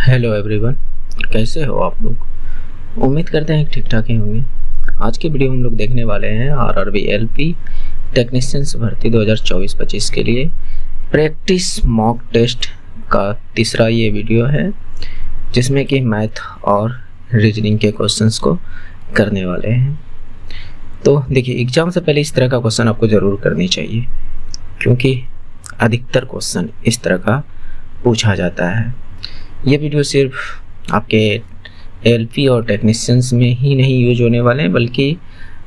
Hello everyone, कैसे हो आप लोग। उम्मीद करते हैं ठीक ठाक ही होंगे। आज की वीडियो हम लोग देखने वाले हैं आरआरबी एलपी टेक्नीशियंस भर्ती 2024-25 के लिए प्रैक्टिस मॉक टेस्ट का तीसरा ये वीडियो है, जिसमें कि मैथ और रीजनिंग के क्वेश्चंस को करने वाले हैं। तो देखिए, एग्ज़ाम से पहले इस तरह का क्वेश्चन आपको ज़रूर करनी चाहिए, क्योंकि अधिकतर क्वेश्चन इस तरह का पूछा जाता है। ये वीडियो सिर्फ आपके एलपी और टेक्नीशियंस में ही नहीं यूज होने वाले हैं, बल्कि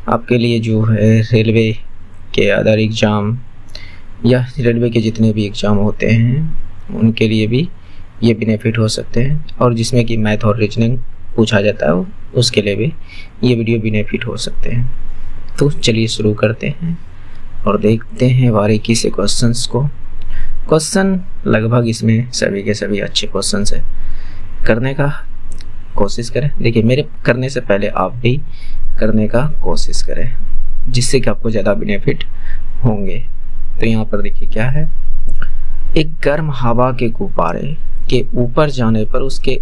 आपके लिए जो है रेलवे के अदर एग्ज़ाम या रेलवे के जितने भी एग्ज़ाम होते हैं उनके लिए भी ये बेनिफिट हो सकते हैं, और जिसमें कि मैथ और रीजनिंग पूछा जाता है उसके लिए भी ये वीडियो बेनिफिट हो सकते हैं। तो चलिए शुरू करते हैं और देखते हैं बारीकी से क्वेश्चंस को। क्वेश्चन लगभग इसमें सभी के सभी अच्छे क्वेश्चन है, करने का कोशिश करें। देखिए, मेरे करने से पहले आप भी करने का कोशिश करें, जिससे कि आपको ज़्यादा बेनिफिट होंगे। तो यहाँ पर देखिए क्या है, एक गर्म हवा के गुब्बारे के ऊपर जाने पर उसके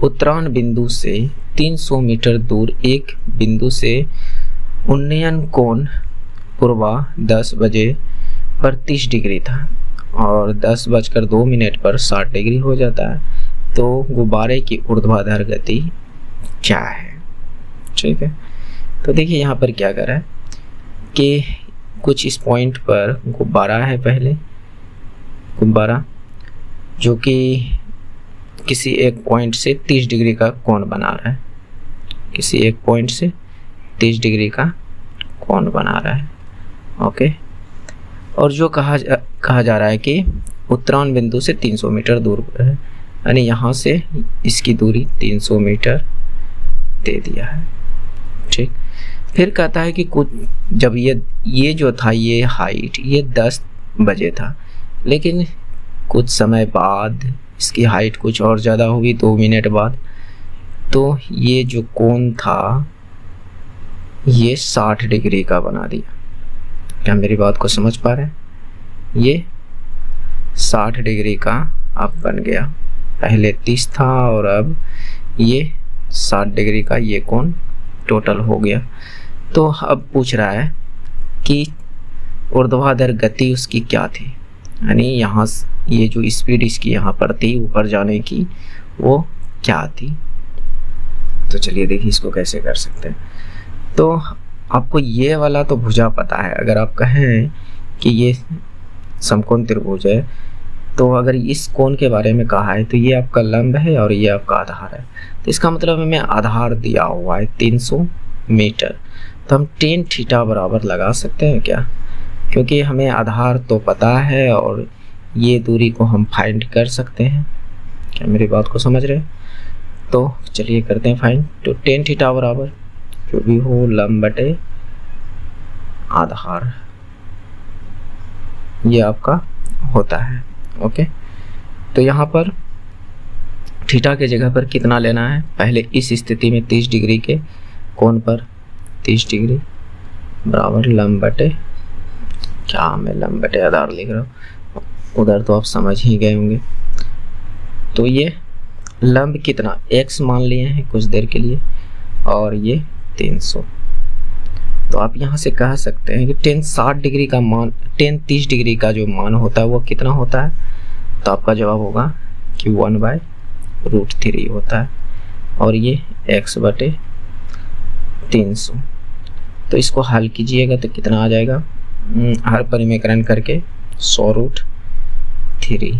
उत्तरायण बिंदु से 300 मीटर दूर एक बिंदु से उन्नयन कोण पूर्वा 10 बजे पर 30 डिग्री था और 10:02 पर 60 डिग्री हो जाता है। तो गुब्बारे की ऊर्ध्वाधर गति क्या है? ठीक है, तो देखिए यहाँ पर क्या कर रहा है कि कुछ इस पॉइंट पर गुब्बारा है। पहले गुब्बारा जो कि किसी एक पॉइंट से 30 डिग्री का कोण बना रहा है, किसी एक पॉइंट से 30 डिग्री का कोण बना रहा है। ओके, और जो कहा जा रहा है कि उत्तरायण बिंदु से 300 मीटर दूर पर है, यानी यहाँ से इसकी दूरी 300 मीटर दे दिया है। ठीक, फिर कहता है कि कुछ जब ये जो था, ये हाइट ये 10 बजे था, लेकिन कुछ समय बाद इसकी हाइट कुछ और ज़्यादा होगी 2 मिनट बाद। तो ये जो कोण था ये 60 डिग्री का बना दिया। क्या मेरी बात को समझ पा रहे हैं? ये 60 डिग्री का अब बन गया। पहले 30 था और अब ये 60 डिग्री का ये कोण टोटल हो गया। तो अब पूछ रहा है कि ऊर्ध्वाधर गति उसकी क्या थी, यानी यहाँ ये जो स्पीड इसकी यहाँ पर थी ऊपर जाने की, वो क्या थी। तो चलिए देखिए इसको कैसे कर सकते हैं। तो आपको ये वाला तो भुजा पता है। अगर आप कहें कि ये समकोण त्रिभुज है, तो अगर इस कोण के बारे में कहा है तो ये आपका लंब है और ये आपका आधार है। तो इसका मतलब हमें आधार दिया हुआ है 300 मीटर, तो हम tan थीटा बराबर लगा सकते हैं क्या? क्योंकि हमें आधार तो पता है और ये दूरी को हम फाइंड कर सकते हैं। क्या मेरी बात को समझ रहे हैं? तो चलिए करते हैं फाइंड। तो tan थीटा बराबर जो भी हो लंब बटे आधार, ये आपका होता है। ओके, तो यहाँ पर थीटा के जगह पर कितना लेना है? पहले इस स्थिति में 30 डिग्री के कोण पर 30 डिग्री बराबर लंब बटे, क्या मैं लंब बटे आधार लिख रहा हूँ, उधर तो आप समझ ही गए होंगे। तो ये लंब कितना x मान लिए हैं कुछ देर के लिए, और ये 300। तो आप यहाँ से कह सकते हैं कि tan 60 डिग्री का मान, tan 30 डिग्री का जो मान होता है वो कितना होता है? तो आपका जवाब होगा कि 1/√3 होता है, और ये x बटे 300। तो इसको हल कीजिएगा तो कितना आ जाएगा? हर परिमेकरण करके 100√3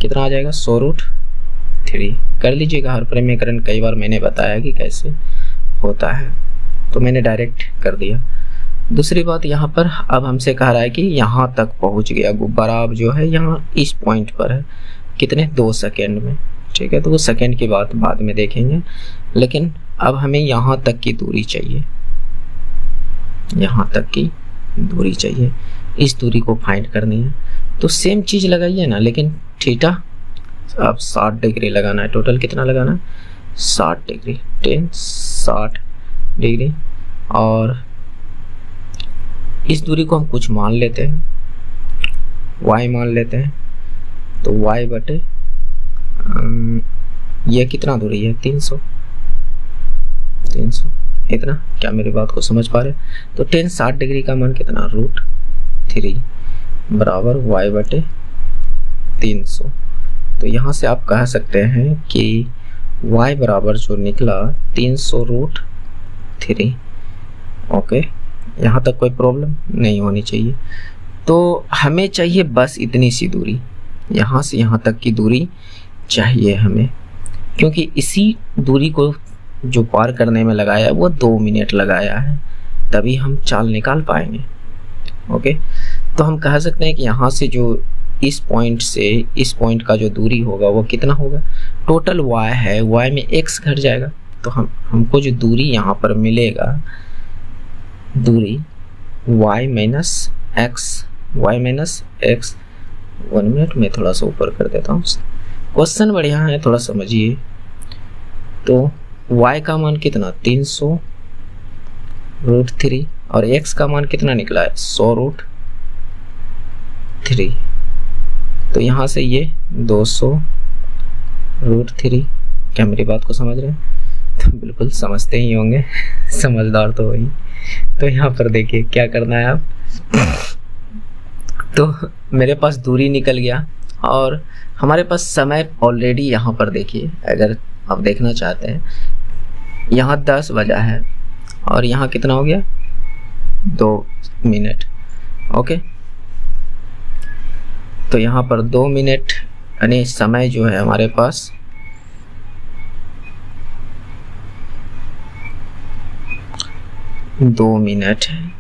कितना आ जाएगा? 100√3 कर लीजिएगा हर परिमेकरण। कई बार मैंने बताया कि कैसे होता है, तो मैंने डायरेक्ट कर दिया। दूसरी बात, यहाँ पर अब हमसे कह रहा है कि यहाँ तक पहुँच गया गुब्बारा, अब जो है यहाँ इस पॉइंट पर है, कितने 2 सेकेंड में। ठीक है, तो वो सेकेंड की बात बाद में देखेंगे, लेकिन अब हमें यहाँ तक की दूरी चाहिए, यहाँ तक की दूरी चाहिए। इस दूरी को फाइंड करनी है। तो सेम चीज़ लगाइए ना, लेकिन थीटा अब 60 डिग्री लगाना है। टोटल कितना लगाना है? 60 डिग्री, tan 60 डिग्री, और इस दूरी को हम कुछ मान लेते हैं, y मान लेते हैं। तो y बटे ये कितना दूरी है, 300 इतना। क्या मेरी बात को समझ पा रहे? तो टेन 60 डिग्री का मान कितना, √3 बराबर y/300। तो यहाँ से आप कह सकते हैं कि y बराबर जो निकला 300√3। ओके, यहाँ तक कोई प्रॉब्लम नहीं होनी चाहिए। तो हमें चाहिए बस इतनी सी दूरी, यहाँ से यहाँ तक की दूरी चाहिए हमें, क्योंकि इसी दूरी को जो पार करने में लगाया वो 2 मिनट लगाया है, तभी हम चाल निकाल पाएंगे। ओके, तो हम कह सकते हैं कि यहाँ से जो इस पॉइंट से इस पॉइंट का जो दूरी होगा वो कितना होगा, टोटल y है, y में x घट जाएगा, तो हमको जो दूरी यहाँ पर मिलेगा, दूरी y माइनस x। 1 मिनट में थोड़ा सा ऊपर कर देता हूँ, क्वेश्चन बढ़िया है, थोड़ा समझिए। तो y का मान कितना, 300√3 और x का मान कितना निकला है, 100√3। तो यहाँ से ये 200√3। क्या मेरी बात को समझ रहे हैं? तो बिल्कुल समझते ही होंगे, समझदार तो वही। तो यहाँ पर देखिए क्या करना है आप। तो मेरे पास दूरी निकल गया और हमारे पास समय ऑलरेडी यहाँ पर देखिए, अगर आप देखना चाहते हैं, यहाँ 10 बजा है और यहाँ कितना हो गया, 2 मिनट। ओके, तो यहाँ पर 2 मिनट यानी समय जो है हमारे पास 2 मिनट है,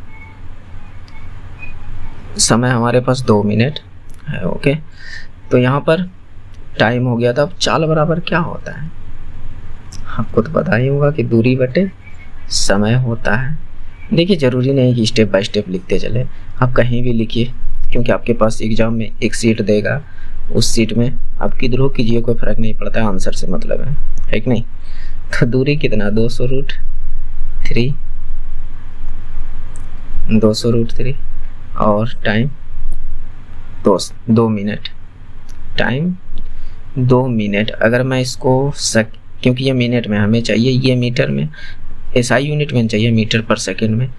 समय हमारे पास 2 मिनट है। ओके, तो यहाँ पर टाइम हो गया था। अब चाल बराबर क्या होता है, आपको तो पता ही होगा कि दूरी बटे समय होता है। देखिए, ज़रूरी नहीं कि स्टेप बाय स्टेप लिखते चले, आप कहीं भी लिखिए, क्योंकि आपके पास एग्जाम में एक सीट देगा, उस सीट में आप किधरों कीजिए कोई फ़र्क नहीं पड़ता है, आंसर से मतलब है कि नहीं। तो दूरी कितना, 200√3 और टाइम 2 मिनट। Time 2 minute. अगर मैं इसको क्योंकि ये मिनट में हमें चाहिए, ये मीटर में, SI यूनिट में चाहिए, मीटर पर सेकंड में,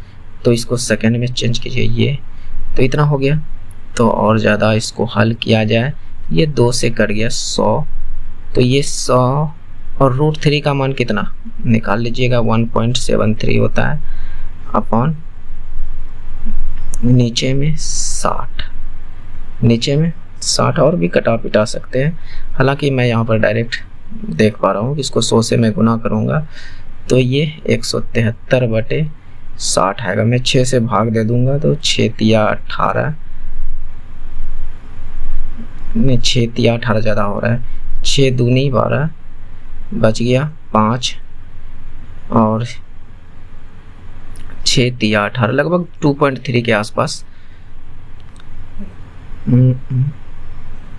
तो इसको सेकंड में चेंज कीजिए। ये तो इतना हो गया। तो और ज़्यादा इसको हल किया जाए, ये 2 से कट गया 100, तो ये 100 और √3 का मान कितना निकाल लीजिएगा, 1.73 होता है अपॉन नीचे में 60 और भी कटा पिटा सकते हैं। हालांकि मैं यहाँ पर डायरेक्ट देख पा रहा हूँ कि इसको 100 से मैं गुना करूँगा तो ये 173/60 आएगा। मैं 6 से भाग दे दूंगा तो 6 तिया 18, नहीं 6 तिया 18 ज़्यादा हो रहा है, 6 दूनी 12 बच गया 5 और 6 तिया 18, लगभग 2.3 के आसपास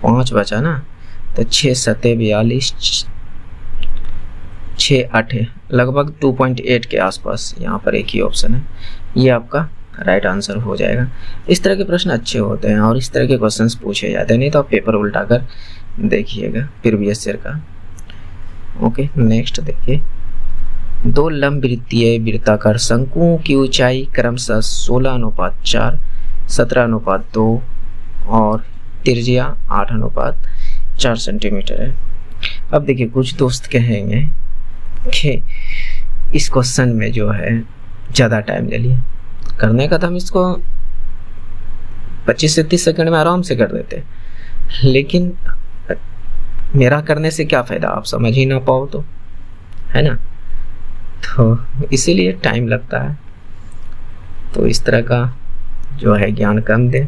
5 बचा ना, तो 6 सते 42, 6 8 लगभग 2.8 के आसपास। यहाँ पर एक ही ऑप्शन है, ये आपका राइट आंसर हो जाएगा। इस तरह के प्रश्न अच्छे होते हैं और इस तरह के क्वेश्चंस पूछे जाते हैं, नहीं तो आप पेपर उल्टा कर देखिएगा प्रीवियस ईयर का। ओके, नेक्स्ट देखिए, 2 लंब वृत्तीय वृत्ताकार शंकुओं की ऊंचाई क्रमशः 16:4, 17:2 और त्रिज्या 8:4 सेंटीमीटर है। अब देखिए, कुछ दोस्त कहेंगे कि इस क्वेश्चन में जो है ज़्यादा टाइम ले लिए करने का, तो हम इसको 25 से 30 सेकंड में आराम से कर देते, लेकिन मेरा करने से क्या फ़ायदा, आप समझ ही ना पाओ तो, है ना। तो इसीलिए टाइम लगता है, तो इस तरह का जो है ज्ञान कम दे।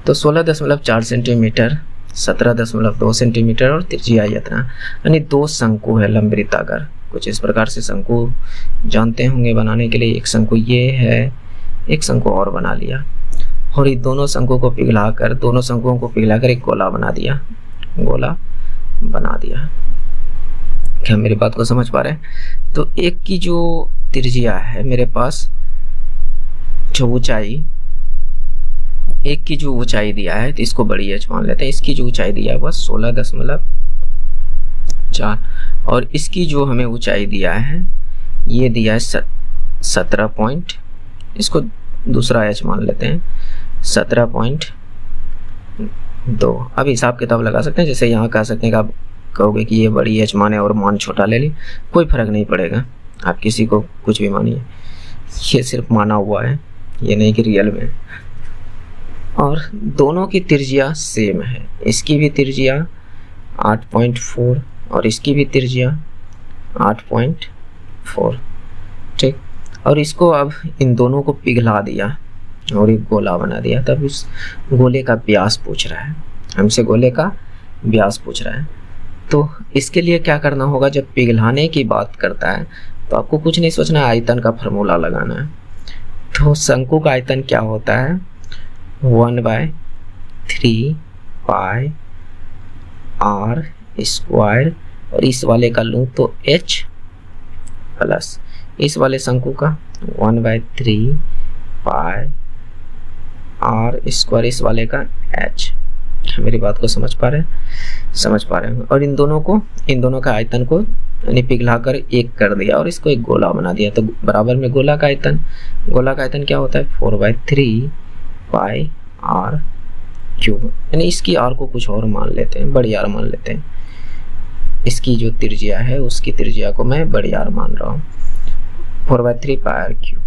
तो 16.4 सेंटीमीटर, 17.2 सेंटीमीटर और त्रिज्या इतना, यानी 2 शंकु है लंब वृत्ताकार। कुछ इस प्रकार से शंकु जानते होंगे बनाने के लिए। एक शंकु ये है, एक शंकु और बना लिया और ये दोनों शंकुओं को पिघलाकर एक गोला बना दिया, क्या मेरी बात को समझ पा रहे हैं। तो एक की जो त्रिज्या है मेरे पास, जो ऊंचाई, एक की जो ऊंचाई दिया है, तो इसको बड़ी एच मान लेते हैं। इसकी जो ऊंचाई दिया है वह 16.4 4, और इसकी जो हमें ऊंचाई दिया है ये दिया है 17 पॉइंट, इसको दूसरा एच मान लेते हैं 17.2। अब हिसाब किताब लगा सकते हैं, जैसे यहाँ कह सकते हैं कि आप कहोगे कि ये बड़ी एच माने और मान छोटा ले ली, कोई फर्क नहीं पड़ेगा, आप किसी को कुछ भी मानिए, ये सिर्फ माना हुआ है, ये नहीं कि रियल में। और दोनों की त्रिज्या सेम है, इसकी भी त्रिज्या 8.4 और इसकी भी त्रिज्या 8.4, ठीक। और इसको अब इन दोनों को पिघला दिया और एक गोला बना दिया, तब इस गोले का व्यास पूछ रहा है हमसे, गोले का व्यास पूछ रहा है। तो इसके लिए क्या करना होगा, जब पिघलाने की बात करता है तो आपको कुछ नहीं सोचना, आयतन का फॉर्मूला लगाना है। तो शंकु का आयतन क्या होता है, 1/3 पाई r स्क्वायर, और इस वाले का लूँ तो h प्लस इस वाले शंकु का 1/3 पाई r स्क्वायर, इस वाले का h। मेरी बात को समझ पा रहे हैं। और इन दोनों का आयतन को यानी पिघला कर एक कर दिया और इसको एक गोला बना दिया। तो बराबर में गोला का आयतन क्या होता है, 4/3 पाई r क्यूब, यानी इसकी r को कुछ और मान लेते हैं, बड़ी R मान लेते हैं। इसकी जो त्रिज्या है उसकी त्रिज्या को मैं बड़ी R मान रहा हूँ, 4/3 पाई r क्यूब।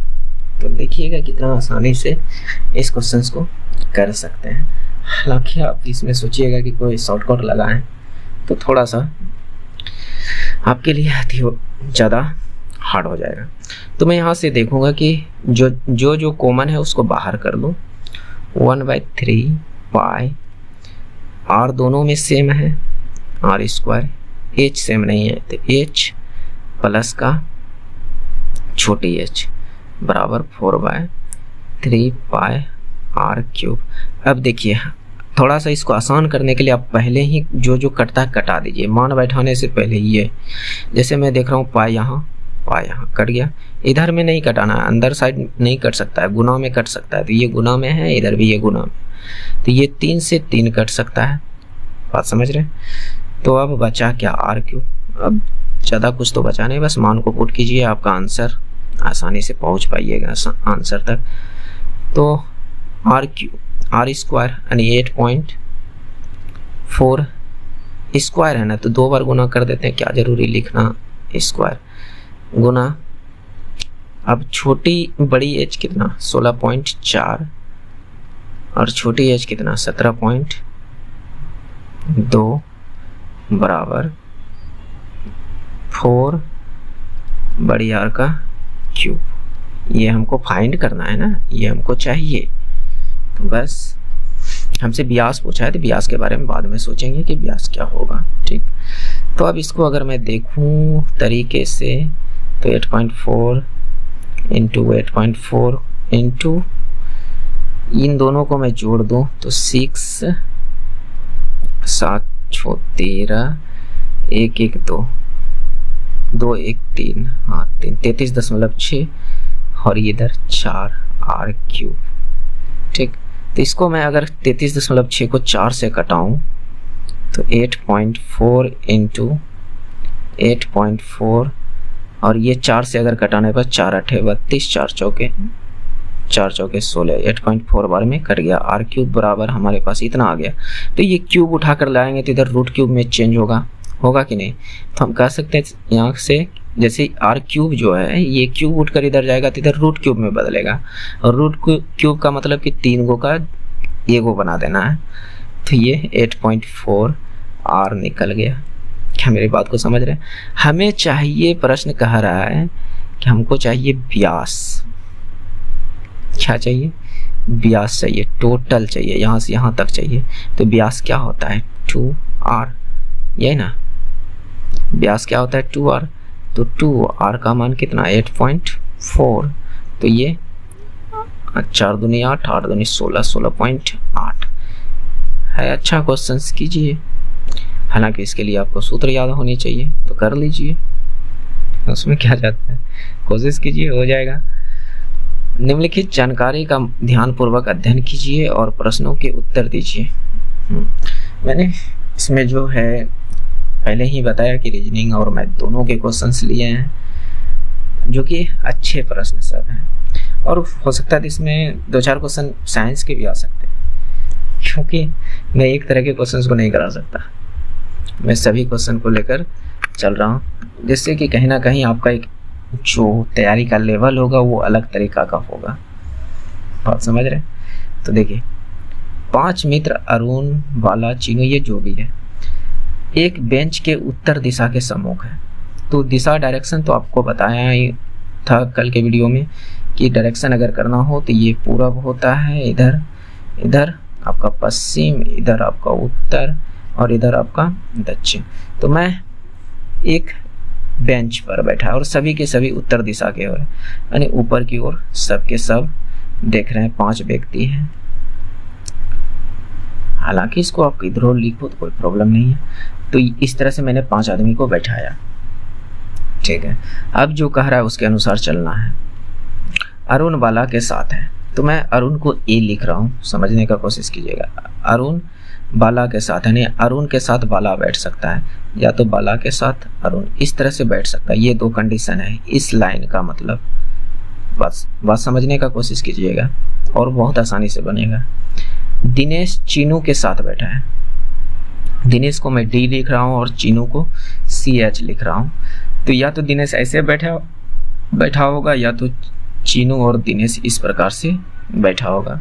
तो देखिएगा कितना आसानी से इस क्वेश्चंस को कर सकते हैं। हालांकि आप इसमें सोचिएगा कि कोई शॉर्टकट लगाएं तो थोड़ा सा आपके लिए ज़्यादा हार्ड हो जाएगा। तो मैं यहाँ से देखूंगा कि जो कॉमन है उसको बाहर कर दूँ, 1/3 पाई r दोनों में सेम है, r स्क्वायर, h सेम नहीं है तो h प्लस का छोटी h बराबर 4/3 पाई r क्यूब। अब देखिए थोड़ा सा इसको आसान करने के लिए आप पहले ही जो कटता है कटा दीजिए, मान बैठाने से पहले ये, जैसे मैं देख रहा हूँ पाई यहाँ कट गया, इधर में नहीं कटाना है, अंदर साइड नहीं कट सकता है, गुना में कट सकता है, तो ये गुना में है, इधर भी ये गुना में, तो ये 3 से 3 कट सकता है, बात समझ रहे। तो अब बचा क्या, r क्यूब। अब ज़्यादा कुछ तो बचा नहीं, बस मान को पुट कीजिए, आपका आंसर आसानी से पहुँच पाइएगा आंसर तक। तो r क्यूब, r स्क्वायर यानी 8.4 स्क्वायर है ना, तो 2 बार गुना कर देते हैं, क्या जरूरी लिखना स्क्वायर, गुना। अब बड़ी एच कितना 16.4 और छोटी एच कितना 17.2 बराबर 4 बड़ी आर का क्यूब। ये हमको फाइंड करना है ना, ये हमको चाहिए। तो बस हमसे व्यास पूछा है तो व्यास के बारे में बाद में सोचेंगे कि व्यास क्या होगा, ठीक। तो अब इसको अगर मैं देखूं तरीके से तो 8.4 इंटू 8.4 इंटू इन दोनों को मैं जोड़ दूं तो 6 7 6 13 1 1 2 2 1 3 हाँ 33.6 और इधर 4 r क्यूब, ठीक। तो इसको मैं अगर 33.6 को 4 से कटाऊं तो 8.4 इंटू 8.4 और ये 4 से अगर कटाने पर 4 8 32 4 चौके 16, 8.4 बार में कट गया, r क्यूब बराबर हमारे पास इतना आ गया। तो ये क्यूब उठा कर लाएंगे तो इधर रूट क्यूब में चेंज होगा कि नहीं। तो हम कह सकते हैं यहाँ से जैसे r क्यूब जो है ये क्यूब उठकर इधर जाएगा तो इधर रूट क्यूब में बदलेगा, और रूट क्यूब का मतलब कि 3 गो का ये गो बना देना है। तो ये 8.4 r निकल गया। क्या मेरी बात को समझ रहे हैं। हमें चाहिए, प्रश्न कह रहा है कि हमको चाहिए व्यास। क्या चाहिए, व्यास चाहिए, टोटल चाहिए, यहाँ से यहाँ तक चाहिए। तो व्यास क्या होता है 2r, यही ना, व्यास क्या होता है 2r। तो 2r का मान कितना 8.4, तो ये 4 दूनी 8 8 दूनी 16 16.8 है। अच्छा क्वेश्चन कीजिए, हालांकि इसके लिए आपको सूत्र याद होनी चाहिए तो कर लीजिए, उसमें क्या जाता है, कोशिश कीजिए हो जाएगा। निम्नलिखित जानकारी का ध्यानपूर्वक अध्ययन कीजिए और प्रश्नों के उत्तर दीजिए। मैंने इसमें जो है पहले ही बताया कि रीजनिंग और मैथ दोनों के क्वेश्चंस लिए हैं, जो कि अच्छे प्रश्न सब हैं, और हो सकता है इसमें 2-4 क्वेश्चन साइंस के भी आ सकते हैं, क्योंकि मैं एक तरह के क्वेश्चंस को नहीं करा सकता, मैं सभी क्वेश्चन को लेकर चल रहा हूँ, जिससे कि कहीं ना कहीं आपका एक जो तैयारी का लेवल होगा वो अलग तरीका का होगा। बात समझ रहे? तो देखिए, 5 मित्र अरुण, बाला, चीनू, ये जो भी है, एक बेंच के उत्तर दिशा के सम्मुख है। तो दिशा डायरेक्शन तो आपको बताया ही था कल के वीडियो में कि डायरेक्शन अगर करना हो तो ये पूरब होता है, इधर इधर आपका पश्चिम, इधर आपका उत्तर और इधर आपका दक्षिण। तो मैं एक बेंच पर बैठा और सभी के सभी उत्तर दिशा के ओर, यानी ऊपर की ओर सब के सब देख रहे हैं। 5 व्यक्ति हैं, हालांकि इसको आप इधर और लिखो तो कोई प्रॉब्लम नहीं है। तो इस तरह से मैंने 5 आदमी को बैठाया, ठीक है। अब जो कह रहा है उसके अनुसार चलना है। अरुण बाला के साथ है, तो मैं अरुण को ए लिख रहा हूँ, समझने का कोशिश कीजिएगा। अरुण बाला के साथ, यानी अरुण के साथ बाला बैठ सकता है, या तो बाला के साथ अरुण इस तरह से बैठ सकता है। ये 2 कंडीशन है इस लाइन का, मतलब बस बात समझने का कोशिश कीजिएगा और बहुत आसानी से बनेगा। दिनेश चीनू के साथ बैठा है, दिनेश को मैं डी लिख रहा हूँ और चीनू को CH लिख रहा हूँ। तो या तो दिनेश ऐसे बैठा होगा, या तो चीनू और दिनेश इस प्रकार से बैठा होगा।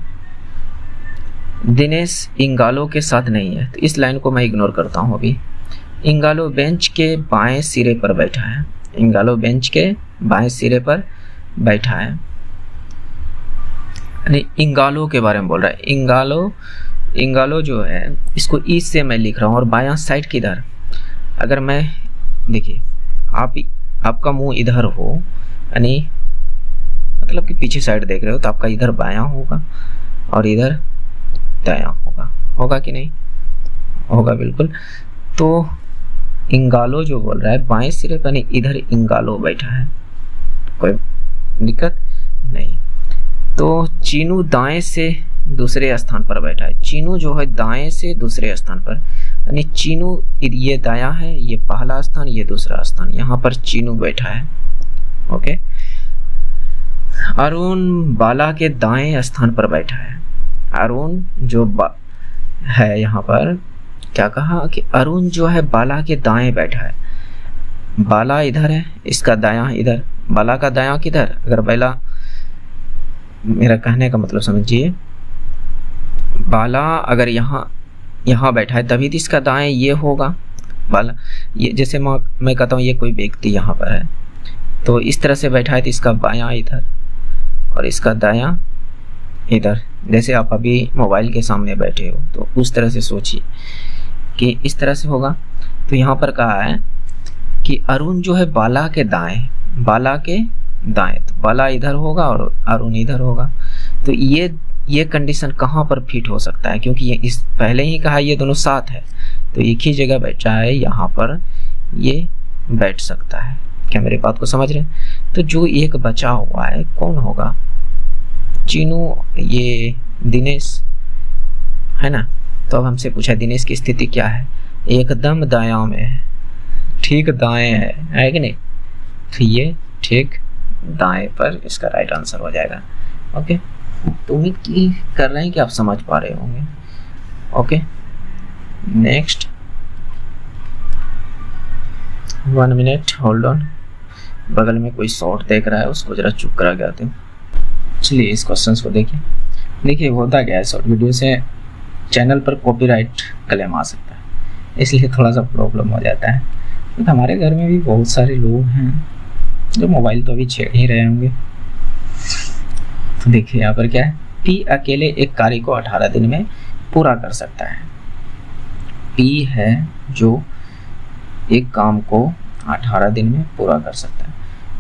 दिनेश इंगालो के साथ नहीं है, तो इस लाइन को मैं इग्नोर करता हूँ अभी। इंगालो बेंच के बाएं सिरे पर बैठा है, इंगालो बेंच के बाएं सिरे पर बैठा है, यानी इंगालो के बारे में बोल रहा है। इंगालो जो है इसको ईस्ट से मैं लिख रहा हूँ, और बायां साइड किधर, अगर मैं देखिए आपका मुंह इधर हो, यानी मतलब कि पीछे साइड देख रहे हो, तो आपका इधर बायां होगा और इधर दायां होगा कि नहीं होगा? बिल्कुल। तो इंगालो जो बोल रहा है बाएं सिरे पर, यानी इधर इंगालो बैठा है, कोई दिक्कत नहीं। तो चीनू दाएं से दूसरे स्थान पर बैठा है, चीनू जो है दाएं से दूसरे स्थान पर, यानी चीनू ये दायां है, ये पहला स्थान, ये दूसरा स्थान, यहाँ पर चीनू बैठा है। ओके। अरुण बाला के दाएं स्थान पर बैठा है, अरुण जो है यहाँ पर क्या कहा कि अरुण जो है बाला के दाएं बैठा है। बाला इधर है, इसका दायां इधर, बाला का दायां किधर, अगर बाला, मेरा कहने का मतलब समझिए, बाला अगर यहाँ बैठा है तभी तो इसका दाएं ये होगा। बाला ये जैसे मैं कहता हूँ ये कोई व्यक्ति यहाँ पर है, तो इस तरह से बैठा है, तो इसका बायां इधर और इसका दायां इधर। जैसे आप अभी मोबाइल के सामने बैठे हो, तो उस तरह से सोचिए कि इस तरह से होगा। तो यहाँ पर कहा है कि अरुण जो है बाला के दाएं, तो बाला इधर होगा और अरुण इधर होगा। तो ये कंडीशन कहाँ पर फिट हो सकता है, क्योंकि ये इस पहले ही कहा ये दोनों साथ है, तो एक ही जगह बैठा है, यहाँ पर ये बैठ सकता है। क्या मेरे बात को समझ रहे हैं? तो जो एक बचा हुआ है कौन होगा? चीनू, ये दिनेश है ना। तो अब हमसे पूछा दिनेश की स्थिति क्या है, एकदम दायां में है, ठीक दाएं है कि नहीं? तो ये ठीक दाएं पर इसका राइट आंसर हो जाएगा। ओके, तो उम्मीद कर रहे हैं कि आप समझ पा रहे होंगे। Okay, next 1 minute hold on. बगल में कोई शॉर्ट देख रहा है, उसको जरा चुप करा के आते हैं। चलिए इस क्वेश्चन को देखिए होता क्या है, शॉर्ट वीडियो से चैनल पर कॉपीराइट क्लेम आ सकता है, इसलिए थोड़ा सा प्रॉब्लम हो जाता है। तो हमारे घर में भी बहुत सारे लोग हैं जो मोबाइल तो अभी छेड़ ही रहे होंगे। तो देखिए यहाँ पर क्या है, P अकेले एक कार्य को 18 दिन में पूरा कर सकता है। P है जो एक काम को 18 दिन में पूरा कर सकता है।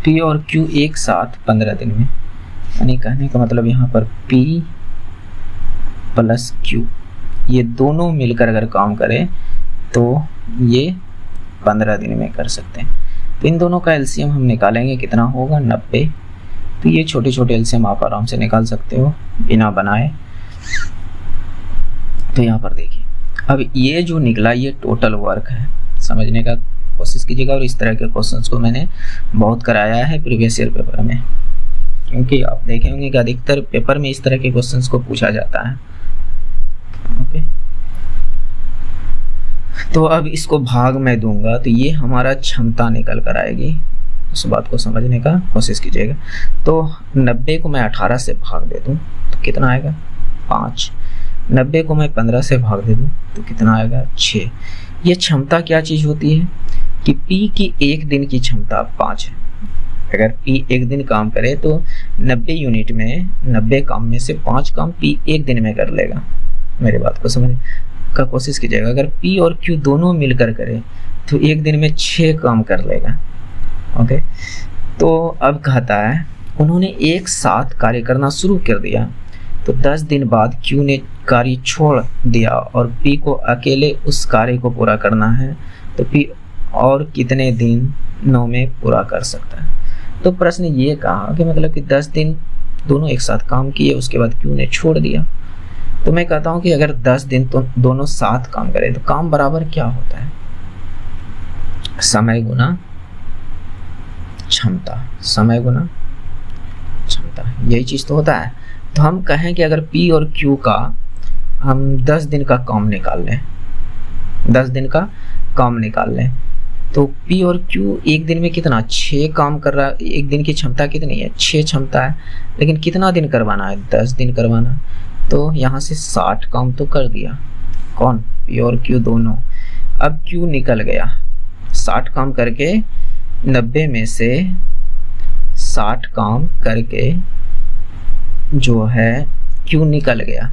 P और Q एक साथ 15 दिन में, यानी कहने का मतलब यहाँ पर P प्लस Q ये दोनों मिलकर अगर काम करें तो ये 15 दिन में कर सकते हैं। तो इन दोनों का एलसीएम हम निकालेंगे, कितना होगा 90। तो ये छोटे छोटे एलसीएम आप आराम से निकाल सकते हो बिना बनाए। तो यहाँ पर देखिए, अब ये जो निकला ये टोटल वर्क है, समझने का कोशिश कीजिएगा। और इस तरह के क्वेश्चंस को मैंने बहुत कराया है प्रीवियस ईयर पेपर में, क्योंकि आप देखे होंगे कि अधिकतर पेपर में इस तरह के क्वेश्चंस को पूछा जाता है। ओके, तो अब इसको भाग में दूंगा तो ये हमारा क्षमता निकल कर आएगी। उस बात को समझने का कोशिश कीजिएगा। तो 90 को मैं 18 से भाग दे दूं तो कितना आएगा 5। 90 को मैं 15 से भाग दे दूं तो कितना आएगा 6। ये क्षमता क्या चीज़ होती है कि P की एक दिन की क्षमता 5 है। अगर P एक दिन काम करे तो 90 यूनिट में 90 काम में से 5 काम P एक दिन में कर लेगा। मेरी बात को समझने का कोशिश कीजिएगा। अगर P और Q दोनों मिलकर करे तो एक दिन में 6 काम कर लेगा। ओके, तो अब कहता है उन्होंने एक साथ कार्य करना शुरू कर दिया तो 10 दिन बाद Q ने कार्य छोड़ दिया और P को अकेले उस कार्य को पूरा करना है, तो P और कितने दिनों में पूरा कर सकता है। तो प्रश्न ये कहा कि मतलब कि 10 दिन दोनों एक साथ काम किए, उसके बाद Q ने छोड़ दिया। तो मैं कहता हूँ कि अगर 10 दिन तो दोनों साथ काम करें तो काम बराबर क्या होता है, समय गुना क्षमता, समय गुना क्षमता, यही चीज तो होता है। तो हम कहें कि अगर P और Q का हम 10 दिन का काम निकाल लें, 10 दिन का काम निकाल लें तो P और Q एक दिन में कितना 6 काम कर रहा है। एक दिन की क्षमता कितनी है 6 क्षमता है, लेकिन कितना दिन करवाना है 10 दिन करवाना। तो यहाँ से 60 काम तो कर दिया कौन P और Q दोनों। अब Q निकल गया 60 काम करके 90 में से 60 काम करके जो है Q निकल गया,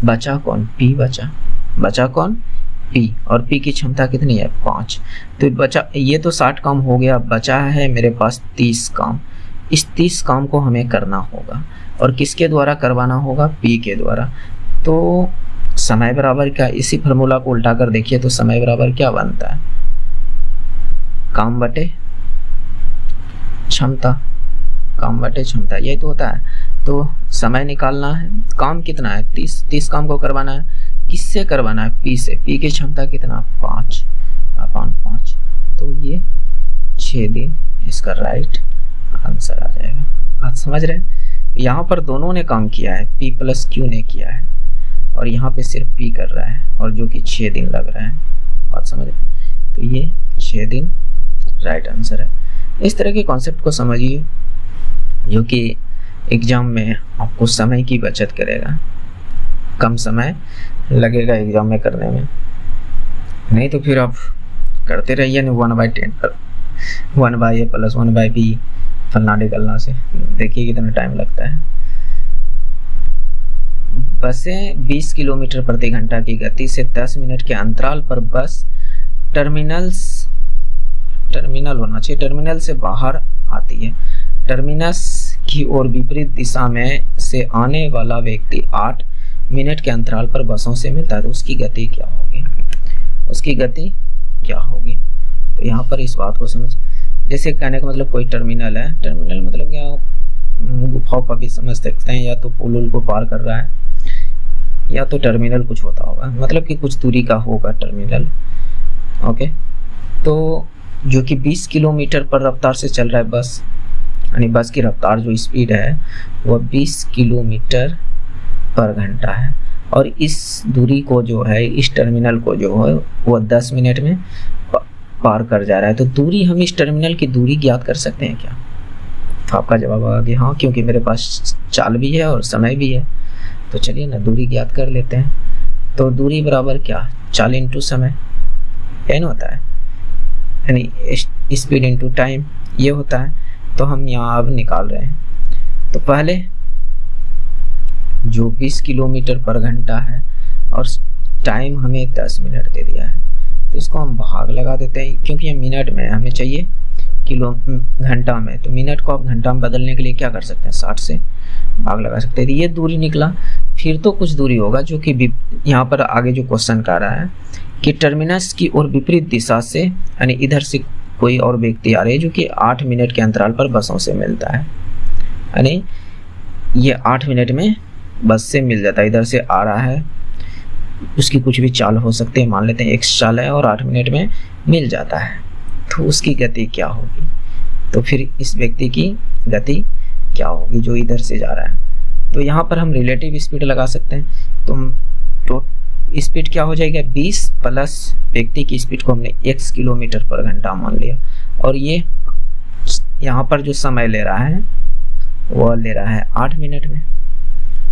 बचा कौन P बचा कौन P, और P की क्षमता कितनी है 5। तो बचा ये तो 60 काम हो गया, बचा है मेरे पास 30 काम। इस 30 काम को हमें करना होगा और किसके द्वारा करवाना होगा P के द्वारा। तो समय बराबर क्या, इसी फार्मूला को उल्टा कर देखिए तो समय बराबर क्या बनता है काम बटे क्षमता, काम बटे क्षमता, ये तो होता है। तो समय निकालना है, काम कितना है 30 काम को करवाना है, किससे करवाना है P से। P की क्षमता कितना 5/5, तो ये 6 दिन इसका राइट आंसर आ जाएगा। बात समझ रहे हैं। यहाँ पर दोनों ने काम किया है, P प्लस Q ने किया है, और यहाँ पे सिर्फ P कर रहा है और जो कि 6 दिन लग रहा है। बात समझ रहे। तो ये 6 दिन राइट आंसर है। इस तरह के कॉन्सेप्ट को समझिए जो कि एग्जाम में आपको समय की बचत करेगा, कम समय लगेगा एग्जाम में करने में। नहीं तो फिर आप करते रहिए 1/10 पर 1/a + 1/b फलना निकलना से, देखिए कितना टाइम लगता है। बसें 20 किलोमीटर प्रति घंटा की गति से 10 मिनट के अंतराल पर बस टर्मिनल होना चाहिए, टर्मिनल से बाहर आती है। टर्मिनस की ओर विपरीत दिशा में से आने वाला व्यक्ति 8 मिनट के अंतराल पर बसों से मिलता है, तो उसकी गति क्या होगी, उसकी गति क्या होगी। तो यहाँ पर इस बात को समझ, जैसे कहने का मतलब कोई टर्मिनल है, टर्मिनल मतलब क्या गुफाओं का भी समझ सकते हैं, या तो पुल को पार कर रहा है या तो टर्मिनल कुछ होता होगा, मतलब कि कुछ दूरी का होगा टर्मिनल। ओके, तो जो कि 20 किलोमीटर पर रफ्तार से चल रहा है बस, यानी बस की रफ्तार जो स्पीड है वह 20 किलोमीटर पर घंटा है, और इस दूरी को जो है, इस टर्मिनल को जो है वह 10 मिनट में पार कर जा रहा है। तो दूरी, हम इस टर्मिनल की दूरी ज्ञात कर सकते हैं क्या। तो आपका जवाब आएगा कि हाँ, क्योंकि मेरे पास चाल भी है और समय भी है। तो चलिए ना दूरी ज्ञात कर लेते हैं। तो दूरी बराबर क्या, चाल इंटू समय, यही होता है, यानी स्पीड इंटू टाइम, ये होता है। तो हम यहाँ अब निकाल रहे हैं। तो पहले जो 20 किलोमीटर पर घंटा है और टाइम हमें 10 मिनट दे दिया है, तो इसको हम भाग लगा देते हैं, क्योंकि ये मिनट में हमें चाहिए घंटा में। तो मिनट को आप घंटा में बदलने के लिए क्या कर सकते हैं, 60 से भाग लगा सकते हैं। ये दूरी निकला। फिर तो कुछ दूरी होगा जो कि यहाँ पर आगे जो क्वेश्चन का रहा है कि टर्मिनस की ओर विपरीत दिशा से, यानी इधर से कोई और व्यक्ति आ रहे हैं जो कि 8 मिनट के अंतराल पर बसों से मिलता है, यानी ये 8 मिनट में बस से मिल जाता है। इधर से आ रहा है उसकी कुछ भी चाल हो सकती है, मान लेते हैं x चाल है और 8 मिनट में मिल जाता है, तो उसकी गति क्या होगी, तो फिर इस व्यक्ति की गति क्या होगी जो इधर से जा रहा है। तो यहाँ पर हम रिलेटिव स्पीड लगा सकते हैं, तो स्पीड क्या हो जाएगा 20 प्लस व्यक्ति की स्पीड को हमने x किलोमीटर पर घंटा मान लिया, और ये यहाँ पर जो समय ले रहा है वो ले रहा है 8 मिनट में,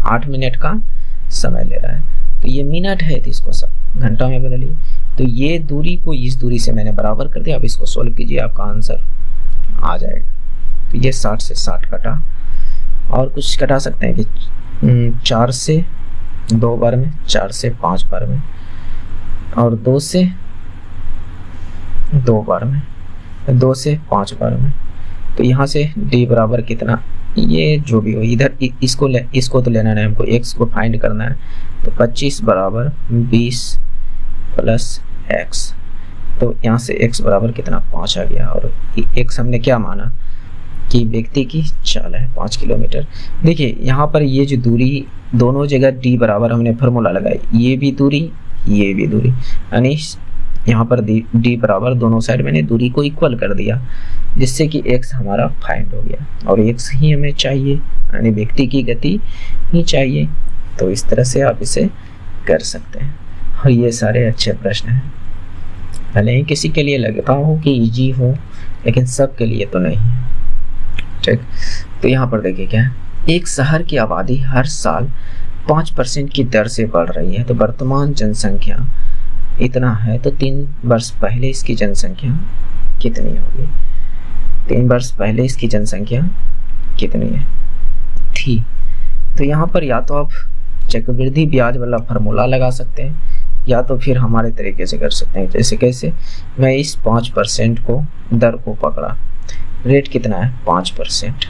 8 मिनट का समय ले रहा है, तो ये मिनट है तो इसको सब घंटा में बदलिए। तो ये दूरी को इस दूरी से मैंने बराबर कर दिया। अब इसको सोल्व कीजिए, आपका आंसर आ जाएगा। तो ये 60 से 60 कटा, और कुछ कटा सकते हैं कि 4 से 2 बार में, 4 से 5 बार में, और 2 से 2 बार में, 2 से 5 बार में। तो यहाँ से d बराबर कितना, ये जो भी हो, इधर इसको तो लेना नहीं, हमको x को फाइंड करना है। तो 25 बराबर 20 प्लस x, तो यहाँ से x बराबर कितना 5 आ गया, और x हमने क्या माना कि व्यक्ति की चाल है 5 किलोमीटर। देखिए यहाँ पर ये जो दूरी दोनों जगह d बराबर हमने फार्मूला लगाई, ये भी दूरी ये भी दूरी, यानी यहाँ पर d बराबर दोनों साइड मैंने दूरी को इक्वल कर दिया, जिससे कि x हमारा फाइंड हो गया, और x ही हमें चाहिए, यानी व्यक्ति की गति ही चाहिए। तो इस तरह से आप इसे कर सकते हैं, और ये सारे अच्छे प्रश्न हैं। भले ही किसी के लिए लगता हो कि इजी हो, लेकिन सब के लिए तो नहीं है, ठीक। तो यहाँ पर देखिए क्या है, एक शहर की आबादी हर साल 5% की दर से बढ़ रही है, तो वर्तमान जनसंख्या इतना है, तो 3 वर्ष पहले इसकी जनसंख्या कितनी होगी, 3 वर्ष पहले इसकी जनसंख्या कितनी है थी। तो यहाँ पर या तो आप चक्रवृद्धि ब्याज वाला फार्मूला लगा सकते हैं, या तो फिर हमारे तरीके से कर सकते हैं। जैसे कैसे, मैं इस 5% को दर को पकड़ा, रेट कितना है 5%,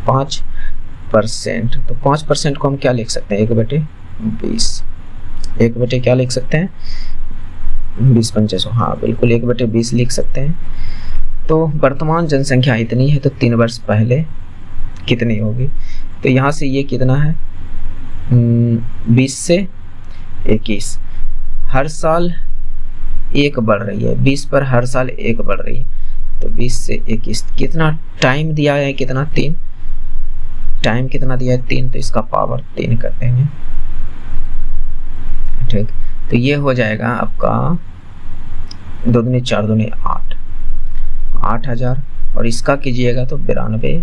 5%, तो 5% को हम क्या लिख सकते हैं 1/20, 1 क्या लिख सकते हैं 20 पंचे, हाँ बिल्कुल 1/20 लिख सकते हैं। तो वर्तमान जनसंख्या इतनी है, तो 3 वर्ष पहले कितनी होगी, तो यहाँ से ये कितना है 20 से 21, हर साल 1 बढ़ रही है, 20 पर हर साल 1 बढ़ रही है, तो 20 से 21, कितना टाइम दिया है, कितना 3, टाइम कितना दिया है 3, तो इसका पावर 3 कर देंगे, ठीक। तो ये हो जाएगा आपका 2 दूनी 4 दूनी 8, 8000, और इसका कीजिएगा तो 92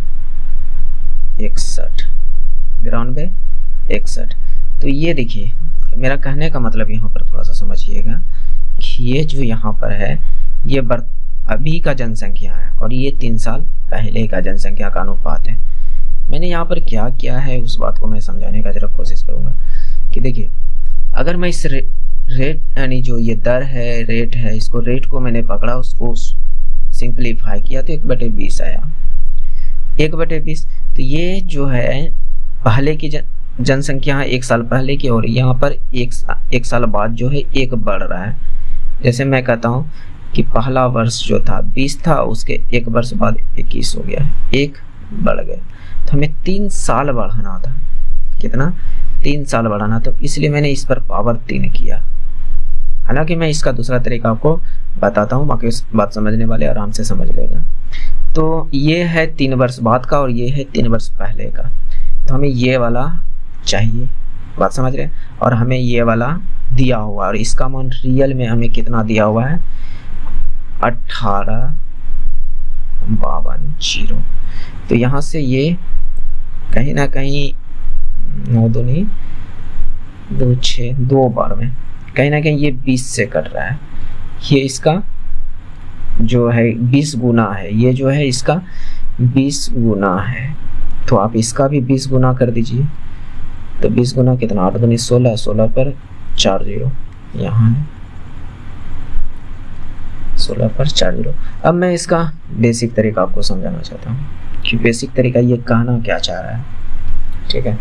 61। तो ये देखिए, मेरा कहने का मतलब यहाँ पर थोड़ा सा समझिएगा कि ये जो यहाँ पर है ये अभी का जनसंख्या है, और ये 3 साल पहले का जनसंख्या का अनुपात है। मैंने यहाँ पर क्या किया है उस बात को मैं समझाने का जरा कोशिश करूँगा कि देखिए, अगर मैं इस रेट यानी जो ये दर है, रेट है, इसको रेट को मैंने पकड़ा, उसको सिंप्लीफाई किया तो 1/20 आया, 1/20। तो ये जो है पहले की जनसंख्या है 1 साल पहले की, और यहाँ पर एक साल बाद जो है 1 बढ़ रहा है। जैसे मैं कहता हूँ कि पहला वर्ष जो था 20 था, उसके 1 वर्ष बाद 21 हो गया, 1 बढ़ गया, तो हमें 3 साल बढ़ाना था, कितना 3 साल बढ़ाना, तो इसलिए मैंने इस पर पावर 3 किया। हालांकि मैं इसका दूसरा तरीका आपको बताता हूँ, बाकी बात समझने वाले आराम से समझ लेगा। तो ये है 3 वर्ष बाद का, और ये है 3 वर्ष पहले का, तो हमें ये वाला चाहिए, बात समझ रहे हैं, और हमें ये वाला दिया हुआ, और इसका मान रियल में हमें कितना दिया हुआ है 1852। तो यहाँ से ये कहीं ना कहीं 9 दूनी 2 6 2 बार में कहीं ना कहीं ये 20 से कट रहा है, ये इसका जो है 20 गुना है, ये जो है इसका 20 गुना है, तो आप इसका भी 20 गुना कर दीजिए। तो 20 गुना कितना 8 दूनी 16, 16 पर 4 0 यहाँ है, 16 पर 4 0। अब मैं इसका बेसिक तरीका आपको समझाना चाहता हूँ कि बेसिक तरीका ये कहना क्या चाह रहा है, ठीक है।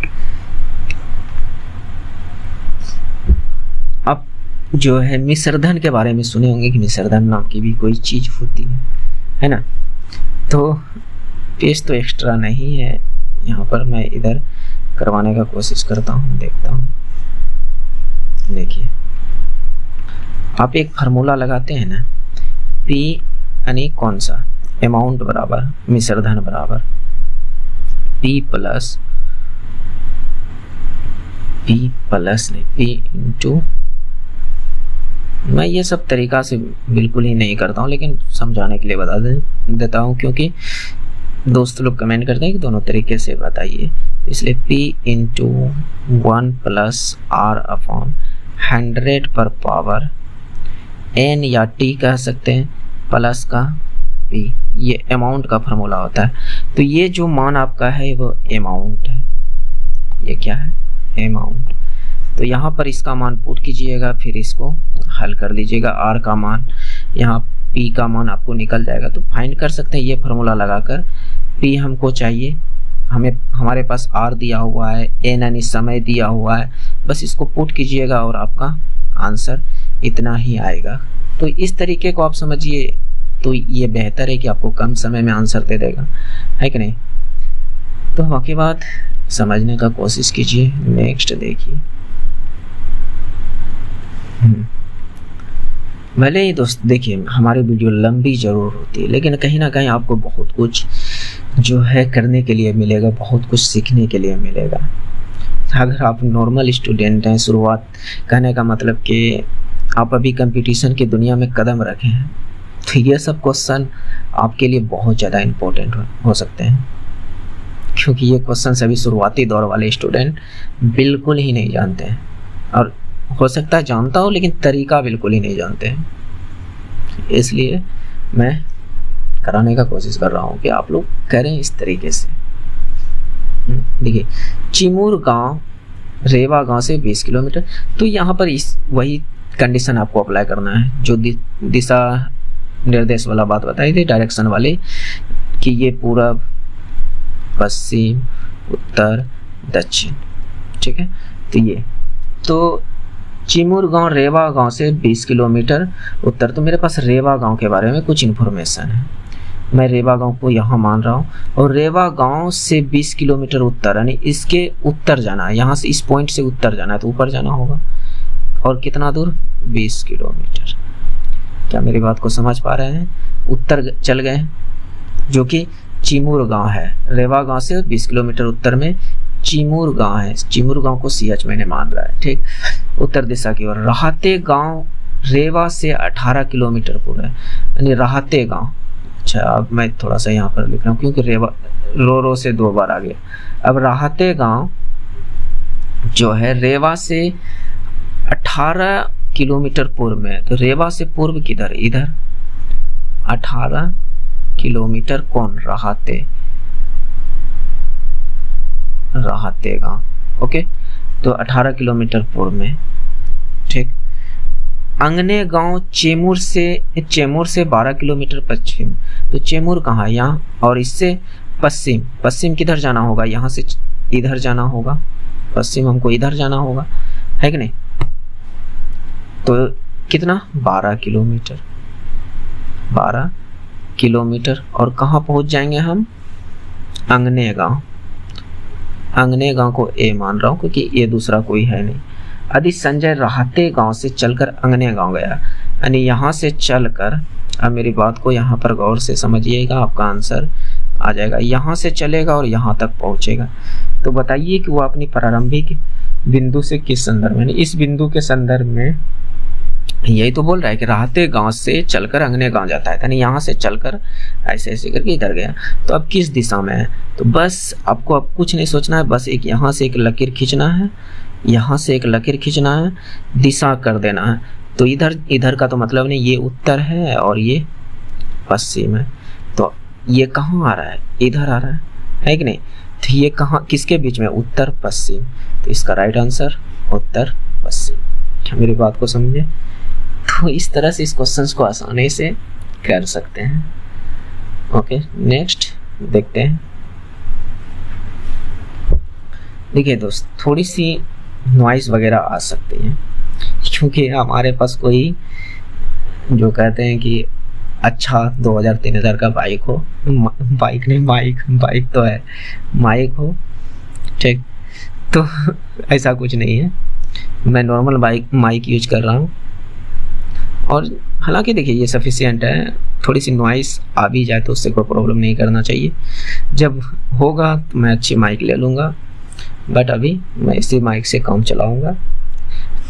अब जो है मिश्रधन के बारे में सुने होंगे कि मिश्रधन नाम की भी कोई चीज होती है ना। तो पेज तो एक्स्ट्रा नहीं है, यहाँ पर मैं इधर करवाने का कोशिश करता हूँ, देखता हूँ देखिए आप एक फार्मूला लगाते हैं ना, P यानी कौन सा, अमाउंट बराबर मिश्रधन बराबर P प्लस नहीं P इंटू, मैं ये सब तरीका से बिल्कुल ही नहीं करता हूँ, लेकिन समझाने के लिए बता देता हूँ, क्योंकि दोस्त लोग कमेंट करते हैं कि दोनों तरीके से बताइए, तो इसलिए P into 1 plus R upon 100 पर पावर N या T कह सकते हैं प्लस का P, ये अमाउंट का फॉर्मूला होता है। तो ये जो मान आपका है वो अमाउंट है, ये क्या है अमाउंट। तो यहाँ पर इसका मान पुट कीजिएगा, फिर इसको हल कर लीजिएगा, R का मान, यहाँ P का मान आपको निकल जाएगा। तो फाइंड कर सकते हैं ये फार्मूला लगाकर, P हमको चाहिए, हमारे पास R दिया हुआ है, N यानी समय दिया हुआ है, बस इसको पुट कीजिएगा और आपका आंसर इतना ही आएगा। तो इस तरीके को आप समझिए, तो ये बेहतर है कि आपको कम समय में आंसर दे देगा, है कि नहीं। तो बाकी बात समझने का कोशिश कीजिए। नेक्स्ट देखिए, भले ही दोस्त देखिए हमारी वीडियो लंबी जरूर होती है, लेकिन कहीं ना कहीं आपको बहुत कुछ जो है करने के लिए मिलेगा, बहुत कुछ सीखने के लिए मिलेगा। अगर आप नॉर्मल स्टूडेंट हैं, शुरुआत कहने का मतलब कि आप अभी कंपटीशन की दुनिया में कदम रखे हैं, तो ये सब क्वेश्चन आपके लिए बहुत ज़्यादा इम्पोर्टेंट हो सकते हैं, क्योंकि ये क्वेश्चन सभी शुरुआती दौर वाले स्टूडेंट बिल्कुल ही नहीं जानते हैं, और हो सकता है जानता हो लेकिन तरीका बिल्कुल ही नहीं जानते हैं। इसलिए मैं कराने का कोशिश कर रहा हूँ कि आप लोग करें इस तरीके से। देखिए चिमूर गांव रेवा गांव से 20 किलोमीटर, तो यहाँ पर इस वही कंडीशन आपको अप्लाई करना है जो दिशा निर्देश वाला बात बताई थी, डायरेक्शन वाली, कि ये पूरब पश्चिम उत्तर दक्षिण, ठीक है। तो ये तो चिमूर गांव रेवा गांव से 20 किलोमीटर उत्तर, तो मेरे पास रेवा गांव के बारे में कुछ इन्फॉर्मेशन है, मैं रेवा गांव को यहाँ मान रहा हूँ, और रेवा गांव से 20 किलोमीटर उत्तर यानी इसके उत्तर जाना है, यहाँ से इस पॉइंट से उत्तर जाना है तो ऊपर जाना होगा, और कितना दूर 20 किलोमीटर। क्या मेरी बात को समझ पा रहे हैं, उत्तर चल गए, जो कि चिमूर गांव है, रेवा गांव से 20 किलोमीटर उत्तर में चिमूर गांव है, चिमूर गांव को CH मैंने मान रहा है, ठीक, उत्तर दिशा की ओर। राहते गांव रेवा से 18 किलोमीटर पूरा है, यानी राहते गांव। अच्छा अब मैं थोड़ा सा यहाँ पर लिख रहा हूँ क्योंकि रेवा रो से 2 बार आ गया। अब राहते गांव जो है रेवा से 18 किलोमीटर पूर्व में, तो रेवा से पूर्व किधर, इधर 18 किलोमीटर कौन, राहते गांव, ओके। तो 18 किलोमीटर पूर्व में, ठीक। अंगने गांव चेमूर से 12 किलोमीटर पश्चिम, तो चेमूर कहाँ है, यहाँ, और इससे पश्चिम किधर जाना होगा, यहाँ से इधर जाना होगा, पश्चिम हमको इधर जाना होगा, है कि नहीं। तो कितना 12 किलोमीटर, और कहाँ पहुंच जाएंगे हम, अंगने गांव को A मान रहा हूँ क्योंकि ये दूसरा कोई है नहीं। यदि संजय राहते गांव से चलकर अंगने गांव गया, यानी यहाँ से चलकर, अब मेरी बात को यहाँ पर गौर से समझिएगा, आपका आंसर आ जाएगा, यहाँ से चलेगा और यहाँ तक पहुँचेगा। तो बताइए कि वो अपनी प्रारंभिक बिंदु से किस संदर्भ में, इस बिंदु के संदर्भ में, यही तो बोल रहा है कि राहते गांव से चलकर अंगने गांव जाता है, यानी यहाँ से चलकर ऐसे ऐसे करके इधर गया, तो अब किस दिशा में है। तो बस आपको अब कुछ नहीं सोचना है, बस एक यहाँ से एक लकीर खींचना है, यहाँ से एक लकीर खींचना है, दिशा कर देना है। तो इधर का तो मतलब नहीं, ये उत्तर है और ये पश्चिम है, तो ये कहाँ आ रहा है, इधर आ रहा है कि नहीं। तो ये कहाँ, किसके बीच में, उत्तर पश्चिम, तो इसका राइट आंसर उत्तर पश्चिम। क्या मेरी बात को समझे। तो इस तरह से इस क्वेश्चंस को आसानी से कर सकते हैं। ओके नेक्स्ट देखते हैं। देखिए दोस्त, थोड़ी सी नॉइस वगैरह आ सकती है क्योंकि हमारे पास कोई जो कहते हैं कि अच्छा 2000-3000 का बाइक हो, बाइक नहीं बाइक तो है, माइक हो, ठीक, तो ऐसा कुछ नहीं है। मैं नॉर्मल माइक यूज कर रहा हूँ, और हालांकि देखिए ये सफिशिएंट है। थोड़ी सी नॉइस आ भी जाए तो उससे कोई प्रॉब्लम नहीं करना चाहिए। जब होगा तो मैं अच्छी माइक ले लूँगा, बट अभी मैं इसी माइक से काम चलाऊँगा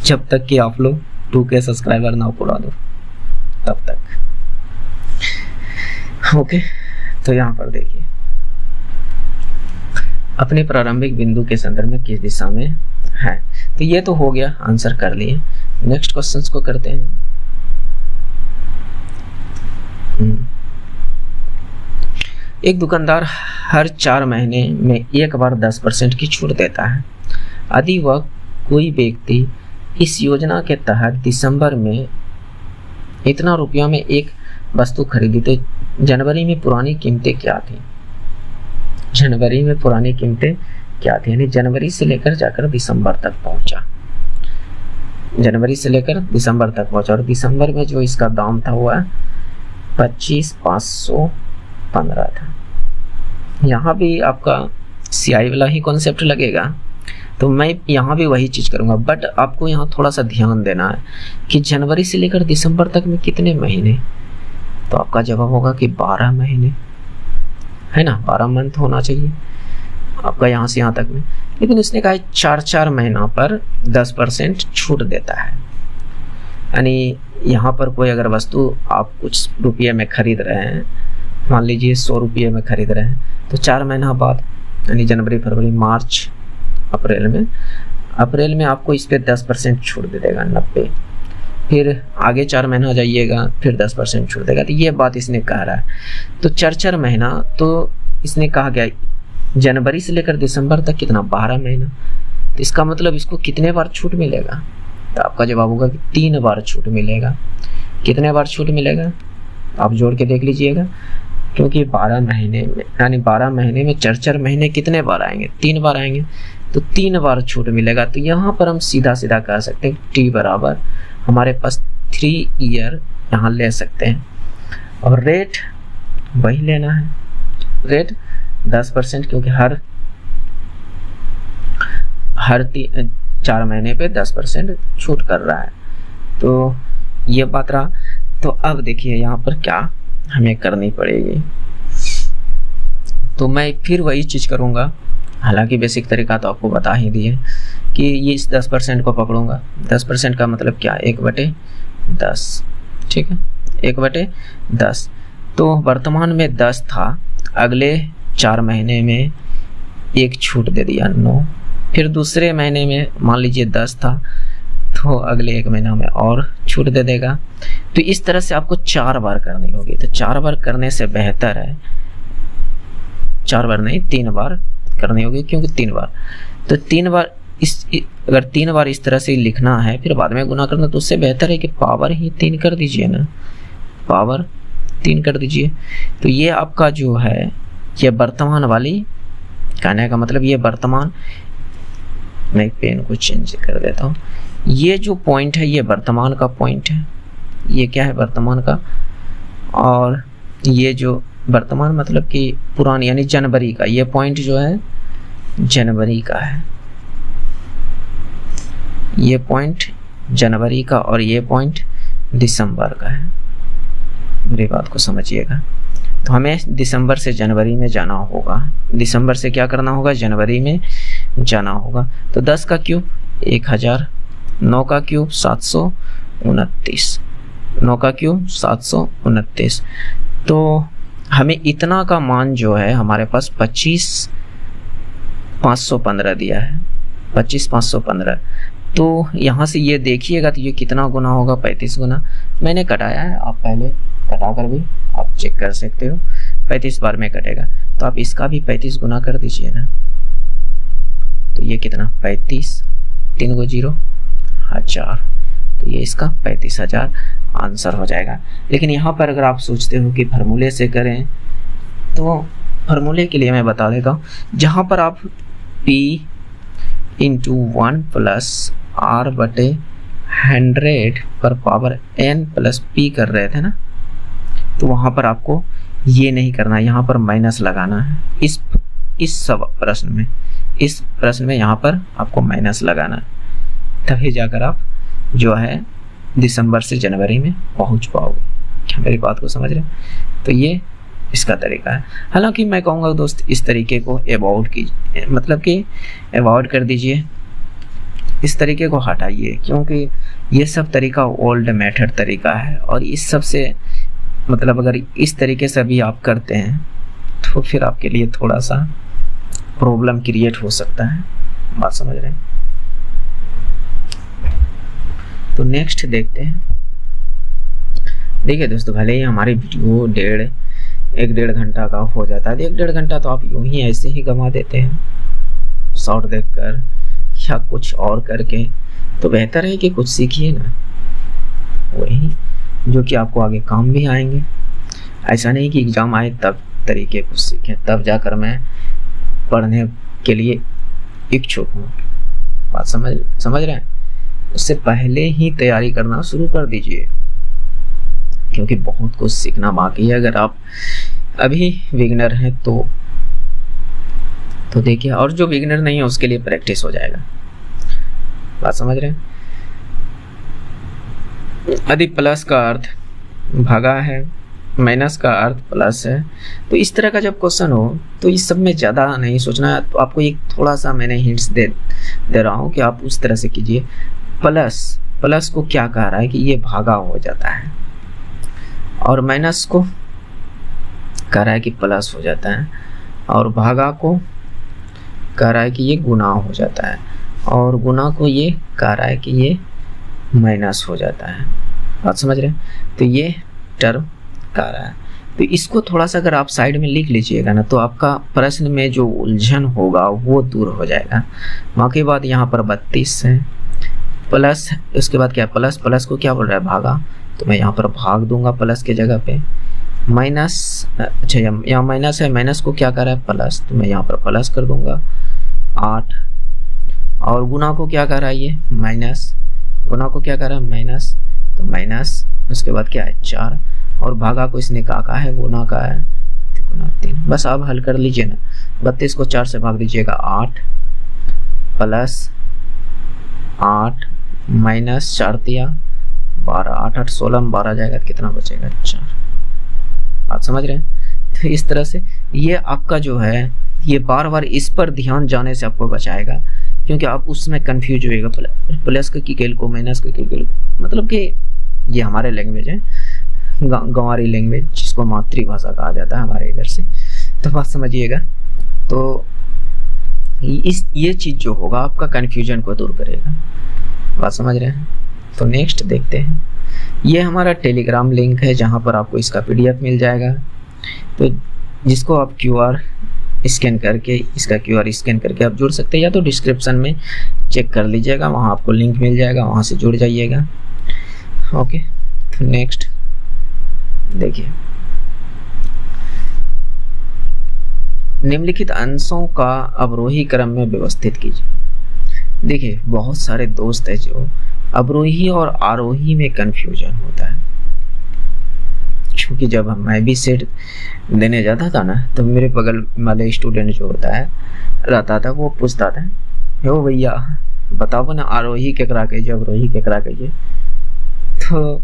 जब तक कि आप लोग 2K सब्सक्राइबर ना पूरा दो, तब तक। ओके, तो यहाँ पर देखिए अपने प्रारंभिक बिंदु के संदर्भ में किस दिशा में है। तो ये तो हो गया, आंसर कर लिए। नेक्स्ट क्वेश्चंस को करते हैं। एक दुकानदार हर 4 महीने में एक बार 10% की छूट देता है। यदि वह कोई व्यक्ति इस योजना के तहत दिसंबर में इतना रुपया में एक वस्तु खरीदी, तो जनवरी में पुरानी कीमतें क्या थी? जनवरी में पुरानी कीमतें क्या थी? यानी जनवरी से लेकर जाकर दिसंबर तक पहुंचा, जनवरी से लेकर दिसंबर तक पहुंचा, और दिसंबर में जो इसका दाम था वह 25,515 था। यहाँ भी आपका CI वाला ही कॉन्सेप्ट लगेगा, तो मैं यहाँ भी वही चीज़ करूँगा, बट आपको यहाँ थोड़ा सा ध्यान देना है कि जनवरी से लेकर दिसंबर तक में कितने महीने। तो आपका जवाब होगा कि 12 महीने, है ना, 12 मंथ होना चाहिए आपका यहाँ से यहाँ तक में। लेकिन उसने कहा 4-4 महीना पर 10% छूट देता है। यानी यहाँ पर कोई अगर वस्तु आप कुछ रुपये में खरीद रहे हैं, मान लीजिए 100 रुपये में खरीद रहे हैं, तो 4 महीना बाद यानी जनवरी, फरवरी, मार्च, अप्रैल में आपको इस पर 10% छूट दे देगा, 90। फिर आगे 4 महीना जाइएगा, फिर 10% छूट देगा। तो ये बात इसने कह रहा है। तो 4-4 महीना, तो इसने कहा गया जनवरी से लेकर दिसंबर तक कितना, 12 महीना। तो इसका मतलब इसको कितने बार छूट मिलेगा? तो आपका जवाब होगा कि 3 बार छूट मिलेगा। कितने बार छूट मिलेगा आप जोड़ के देख लीजिएगा, क्योंकि 12 महीने में, यानी 12 महीने में 4-4 महीने कितने बार आएंगे? 3 बार आएंगे, तो 3 बार छूट मिलेगा। तो यहाँ पर हम सीधा सीधा कह सकते हैं T बराबर हमारे पास 3 ईयर यहाँ ले सकते हैं, और रेट वही लेना है, रेट 10%, क्योंकि हर 4 महीने पे 10% छूट कर रहा है। तो ये बात रहा। तो अब देखिए यहाँ पर क्या हमें करनी पड़ेगी। तो मैं फिर वही चीज़ करूँगा, हालांकि बेसिक तरीका तो आपको बता ही दिए कि ये इस 10% को पकड़ूंगा। 10% का मतलब क्या, 1/10, ठीक है, 1/10। तो वर्तमान में 10 था, अगले 4 महीने में एक छूट दे दिया 9, फिर दूसरे महीने में मान लीजिए 10 था, तो अगले 1 महीना में और छूट दे देगा। तो इस तरह से आपको 4 बार करनी होगी। तो 4 बार करने से बेहतर है, 4 बार नहीं 3 बार करनी होगी, क्योंकि 3 बार, तो 3 बार अगर 3 बार इस तरह से लिखना है फिर बाद में गुना करना, तो उससे बेहतर है कि पावर ही 3 कर दीजिए ना, पावर 3 कर दीजिए। तो ये आपका जो है ये वर्तमान वाली, कहने का मतलब ये वर्तमान, मैं पेन को चेंज कर देता हूँ, ये जो पॉइंट है ये वर्तमान का पॉइंट है, ये क्या है वर्तमान का, और ये जो वर्तमान मतलब कि पुरानी यानी जनवरी का, ये पॉइंट जो है जनवरी का है, ये पॉइंट जनवरी का, और ये पॉइंट दिसंबर का है। मेरी बात को समझिएगा। तो हमें दिसंबर से जनवरी में जाना होगा, दिसंबर से क्या करना होगा, जनवरी में जाना होगा। तो 10 का क्यूब 1000, 9 का क्यूब 729, 9 का क्यूब 729। तो हमें इतना का मान जो है हमारे पास 25,515 दिया है, 25,515। तो यहाँ से ये देखिएगा तो ये कितना गुना होगा, 35 गुना। मैंने कटाया है, आप पहले कटा कर भी आप चेक कर सकते हो, 35 बार में कटेगा। तो आप इसका भी 35 गुना कर दीजिए ना, तो ये कितना 35, 3 को 0, 1000, तो ये इसका 35,000 आंसर हो जाएगा। लेकिन यहाँ पर अगर आप सोचते हो कि फार्मूले से करें, तो फार्मूले के लिए मैं बता देता हूँ, जहाँ पर आप P इंटू 1 प्लस R/100 पर पावर N प्लस P कर रहे थे ना, तो वहाँ पर आपको ये नहीं करना है, यहाँ पर माइनस लगाना है। इस सब प्रश्न में, इस प्रश्न में यहाँ पर आपको माइनस लगाना है। तभी जाकर आप जो है दिसंबर से जनवरी में पहुंच पाओगे। क्या मेरी बात को समझ रहे हैं? तो ये इसका तरीका है। हालांकि मैं कहूँगा दोस्त इस तरीके को अवॉइड कीजिए, मतलब कि अवॉइड कर दीजिए, इस तरीके को हटाइए, क्योंकि ये सब तरीका ओल्ड मेथड तरीका है और इस सब से मतलब अगर इस तरीके से भी आप करते हैं तो फिर आपके लिए थोड़ा सा प्रॉब्लम क्रिएट हो सकता है। बात समझ रहे हैं? तो नेक्स्ट देखते हैं। देखिए दोस्तों, भले ही हमारी वीडियो 1-1.5 घंटा का हो जाता है, 1-1.5 घंटा तो आप यूं ही ऐसे ही गंवा देते हैं शॉर्ट देखकर या कुछ और करके, तो बेहतर है कि कुछ सीखिए ना, वही जो कि आपको आगे काम भी आएंगे। ऐसा नहीं कि एग्जाम आए तब तरीके कुछ सीखें, तब जाकर मैं पढ़ने के लिए इच्छुक हूँ। बात समझ रहे हैं? उससे पहले ही तैयारी करना शुरू कर दीजिए, क्योंकि बहुत कुछ सीखना बाकी है। अगर आप अभी बिगिनर हैं तो देखिए, और जो बिगिनर नहीं है उसके लिए प्रैक्टिस हो जाएगा। बात समझ रहे हैं? यदि प्लस का अर्थ भागा है, माइनस का अर्थ प्लस है, तो इस तरह का जब क्वेश्चन हो तो इस सब में ज़्यादा नहीं सोचना है। तो आपको एक थोड़ा सा मैंने हिंट्स दे रहा हूँ कि आप उस तरह से कीजिए। प्लस को क्या कह रहा है कि ये भागा हो जाता है, और माइनस को कह रहा है कि प्लस हो जाता है, और भागा को कह रहा है कि ये गुना हो जाता है, और गुना को ये कह रहा है कि ये माइनस हो जाता है। बात समझ रहे हैं? तो ये टर्म कह रहा है। तो इसको थोड़ा सा अगर आप साइड में लिख लीजिएगा ना, तो आपका प्रश्न में जो उलझन होगा वो दूर हो जाएगा। बाकी बात यहाँ पर 32 है, प्लस उसके बाद क्या, प्लस को क्या बोल रहा है, भागा, तो मैं यहाँ पर भाग दूंगा प्लस के जगह पे। माइनस, अच्छा यहाँ माइनस है, माइनस को क्या कर रहा है, प्लस, तो मैं यहाँ पर प्लस कर दूंगा 8। और गुना को क्या कर रहा है, ये माइनस, गुना को क्या कर रहा है, माइनस, तो माइनस, उसके बाद क्या है 4, और भागा को इसने कहा है, गुना का है, तो गुना 3। बस आप हल कर लीजिए ना। 32 को 4 से भाग दीजिएगा 8, प्लस 8 माइनस 4 दिया 12, 8 8 16 में 12 जाएगा, कितना बचेगा 4। आप समझ रहे हैं? तो इस तरह से ये आपका जो है, ये बार बार इस पर ध्यान जाने से आपको बचाएगा, क्योंकि आप उसमें कंफ्यूज होइएगा। प्लस की कैल को माइनस की कैल, मतलब कि ये हमारे लैंग्वेज है, गंवारी लैंग्वेज, जिसको मातृभाषा कहा जाता है हमारे इधर से, तो बात समझिएगा। तो ये चीज़ जो होगा आपका कन्फ्यूजन को दूर करेगा। बात समझ रहे हैं? तो नेक्स्ट देखते हैं। ये हमारा टेलीग्राम लिंक है जहाँ पर आपको इसका PDF मिल जाएगा, तो जिसको आप QR स्कैन करके, इसका QR स्कैन करके आप जुड़ सकते हैं, या तो डिस्क्रिप्शन में चेक कर लीजिएगा, वहाँ आपको लिंक मिल जाएगा, वहाँ से जुड़ जाइएगा। ओके, तो नेक्स्ट देखिए, निम्नलिखित अंशों का अवरोही क्रम में व्यवस्थित कीजिए। देखिए, बहुत सारे दोस्त हैं जो अवरोही और आरोही में कंफ्यूजन होता है, क्योंकि जब मैं भी सेट देने जाता था ना, तो मेरे बगल वाले स्टूडेंट जो होता है रहता था, वो पूछता था, हो भैया बताओ ना, आरोही केकरा कीजिए, अवरोही केकरा कीजिए। तो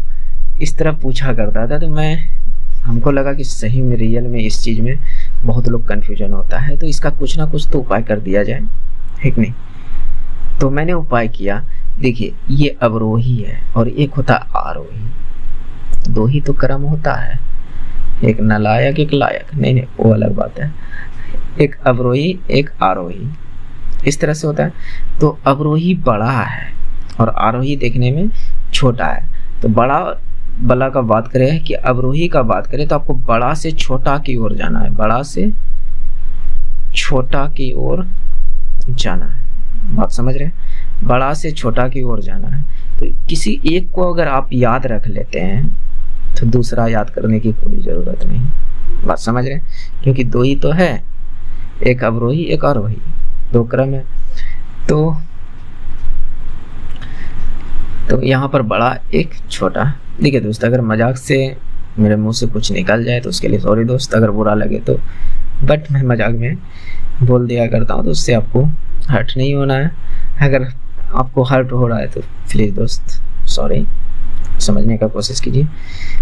इस तरह पूछा करता था, तो हमको लगा कि सही में रियल में इस चीज़ में बहुत लोग कंफ्यूजन होता है, तो इसका कुछ ना कुछ तो उपाय कर दिया जाए, है कि नहीं? तो मैंने उपाय किया। देखिए, ये अवरोही है और एक होता आरोही, 2 ही तो क्रम होता है, एक नालायक एक लायक, नहीं वो अलग बात है। एक अवरोही एक आरोही, इस तरह से होता है। तो अवरोही बड़ा है और आरोही देखने में छोटा है। तो बड़ा का बात करें कि अवरोही का बात करें, तो आपको बड़ा से छोटा की ओर जाना है, बड़ा से छोटा की ओर जाना है। बात समझ रहे हैं? बड़ा से छोटा की ओर जाना है। तो किसी एक को अगर आप याद रख लेते हैं तो दूसरा याद करने की कोई जरूरत नहीं। बात समझ रहे हैं? क्योंकि 2 ही तो है, एक अवरोही एक आरोही, 2 क्रम है। तो यहाँ पर बड़ा एक छोटा। देखिए दोस्त, अगर मजाक से मेरे मुंह से कुछ निकल जाए तो उसके लिए सॉरी दोस्त, अगर बुरा लगे तो, बट मैं मजाक में बोल दिया करता हूँ, तो उससे आपको हर्ट नहीं होना है। अगर आपको हर्ट हो रहा है तो प्लीज़ दोस्त सॉरी, समझने का कोशिश कीजिए।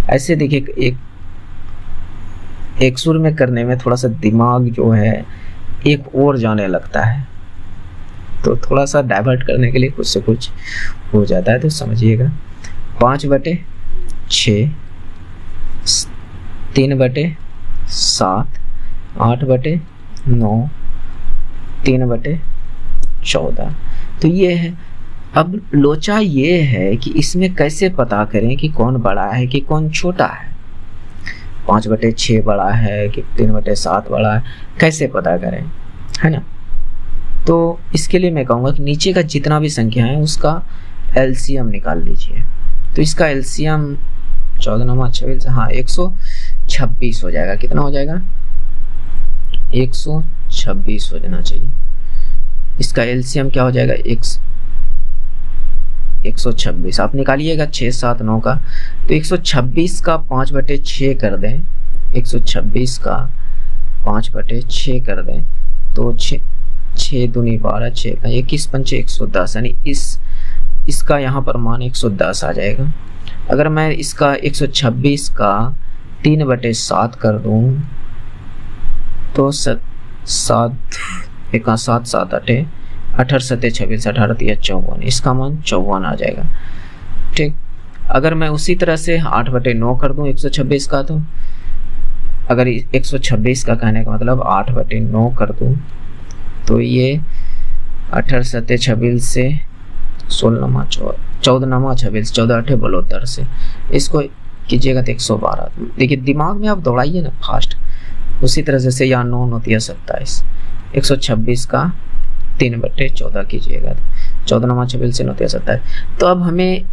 ऐसे देखिए एक सुर में करने में थोड़ा सा दिमाग जो है एक और जाने लगता है, तो थोड़ा सा डाइवर्ट करने के लिए कुछ से कुछ हो जाता है, तो समझिएगा। 5/6, 3/7, 8/9, 3/14, तो ये है। अब लोचा ये है कि इसमें कैसे पता करें कि कौन बड़ा है कि कौन छोटा है, 5/6 बड़ा है कि 3/7 बड़ा है, कैसे पता करें, है ना। तो इसके लिए मैं कहूँगा कि नीचे का जितना भी संख्या है उसका एलसीएम निकाल लीजिए। तो इसका एलसीएम 14×26, हाँ 126 हो जाएगा। कितना हो जाएगा? 126 हो जाना चाहिए। इसका एलसीएम क्या हो जाएगा? 126 आप निकालिएगा 6, 7, 9 का, तो 126 का 5/6 कर दें, 126 का 5/6 कर दें तो 6 दूनी 12, 6 का 21, 5 110, यानी इसका यहाँ पर मान 110 आ जाएगा। अगर मैं इसका 126 का 3/7 कर दूं तो 7 1 7 7 8 18 7 26, 18 3 54, इसका मान 54 आ जाएगा। ठीक, अगर मैं उसी तरह से 8/9 कर दूं 126 का, तो अगर 126 का कहने का मतलब 8/9 कर दूं तो ये 18 7 26 से 16 14 26, 14 8 72 से इसको कीजिएगा तो 112। देखिए दिमाग में आप दौड़ाइए ना फास्ट, उसी तरह जैसे यहाँ 9 9 27, 126 का 3/14 कीजिएगा तो 14 26 से 9 27। तो अब हमें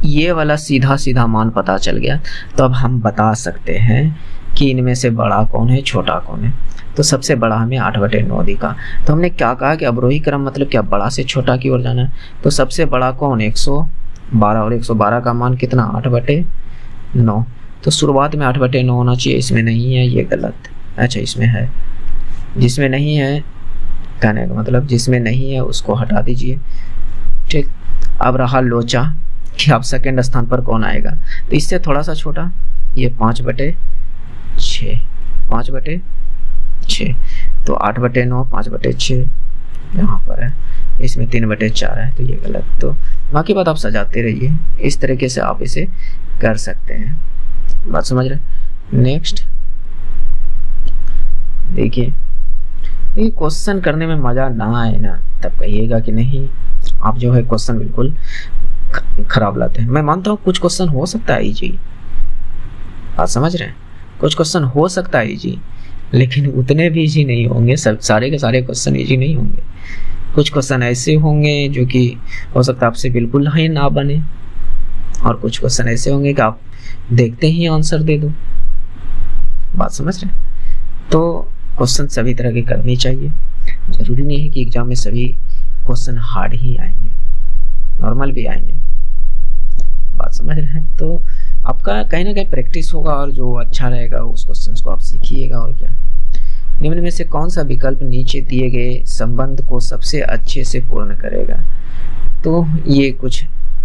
ये वाला सीधा मान पता चल गया, तो अब हम बता सकते हैं कि इनमें से बड़ा कौन है छोटा कौन है। तो सबसे बड़ा हमें 8/9 दिखा। तो हमने क्या कहा कि अवरोही क्रम मतलब क्या, बड़ा से छोटा की ओर जाना है। तो सबसे बड़ा कौन? 112, और 112 का मान कितना? 8/9। तो शुरुआत में 8/9 होना चाहिए, इसमें नहीं है, ये गलत। अच्छा इसमें है, जिसमें नहीं है कहने का मतलब जिसमें नहीं है उसको हटा दीजिए। ठीक, अब रहा लोचा कि अब सेकंड स्थान पर कौन आएगा। तो इससे थोड़ा सा छोटा ये 5/6, 5/6, तो 8/9 5/6 यहाँ पर है, इसमें 3/4 है, तो ये गलत। तो बाकी बात आप सजाते रहिए, इस तरीके से आप इसे कर सकते हैं। बात समझ रहे? नेक्स्ट देखिए, ये क्वेश्चन करने में मजा ना आए ना तब कहिएगा कि नहीं आप जो है क्वेश्चन बिल्कुल खराब लाते हैं। मैं मानता हूँ कुछ क्वेश्चन हो सकता है इजी, आप समझ रहे हैं, कुछ क्वेश्चन हो सकता है इजी, लेकिन उतने भी इजी नहीं होंगे। सब सारे के सारे क्वेश्चन इजी नहीं होंगे। कुछ क्वेश्चन ऐसे होंगे जो कि हो सकता है आपसे बिल्कुल ही ना बने, और कुछ क्वेश्चन ऐसे होंगे कि आप देखते ही आंसर दे दो। बात समझ रहे हैं? तो क्वेश्चन सभी तरह की करनी चाहिए। जरूरी नहीं है कि एग्जाम में सभी क्वेश्चन हार्ड ही आएंगे, नॉर्मल भी आएंगे। बात समझ रहे हैं? तो आपका कहीं ना कहीं प्रैक्टिस होगा, और जो अच्छा रहेगा उस क्वेश्चन को आप सीखिएगा। और क्या, निम्न में से कौन सा विकल्प नीचे दिए गए संबंध को सबसे अच्छे से पूर्ण करेगा। तो ये कुछ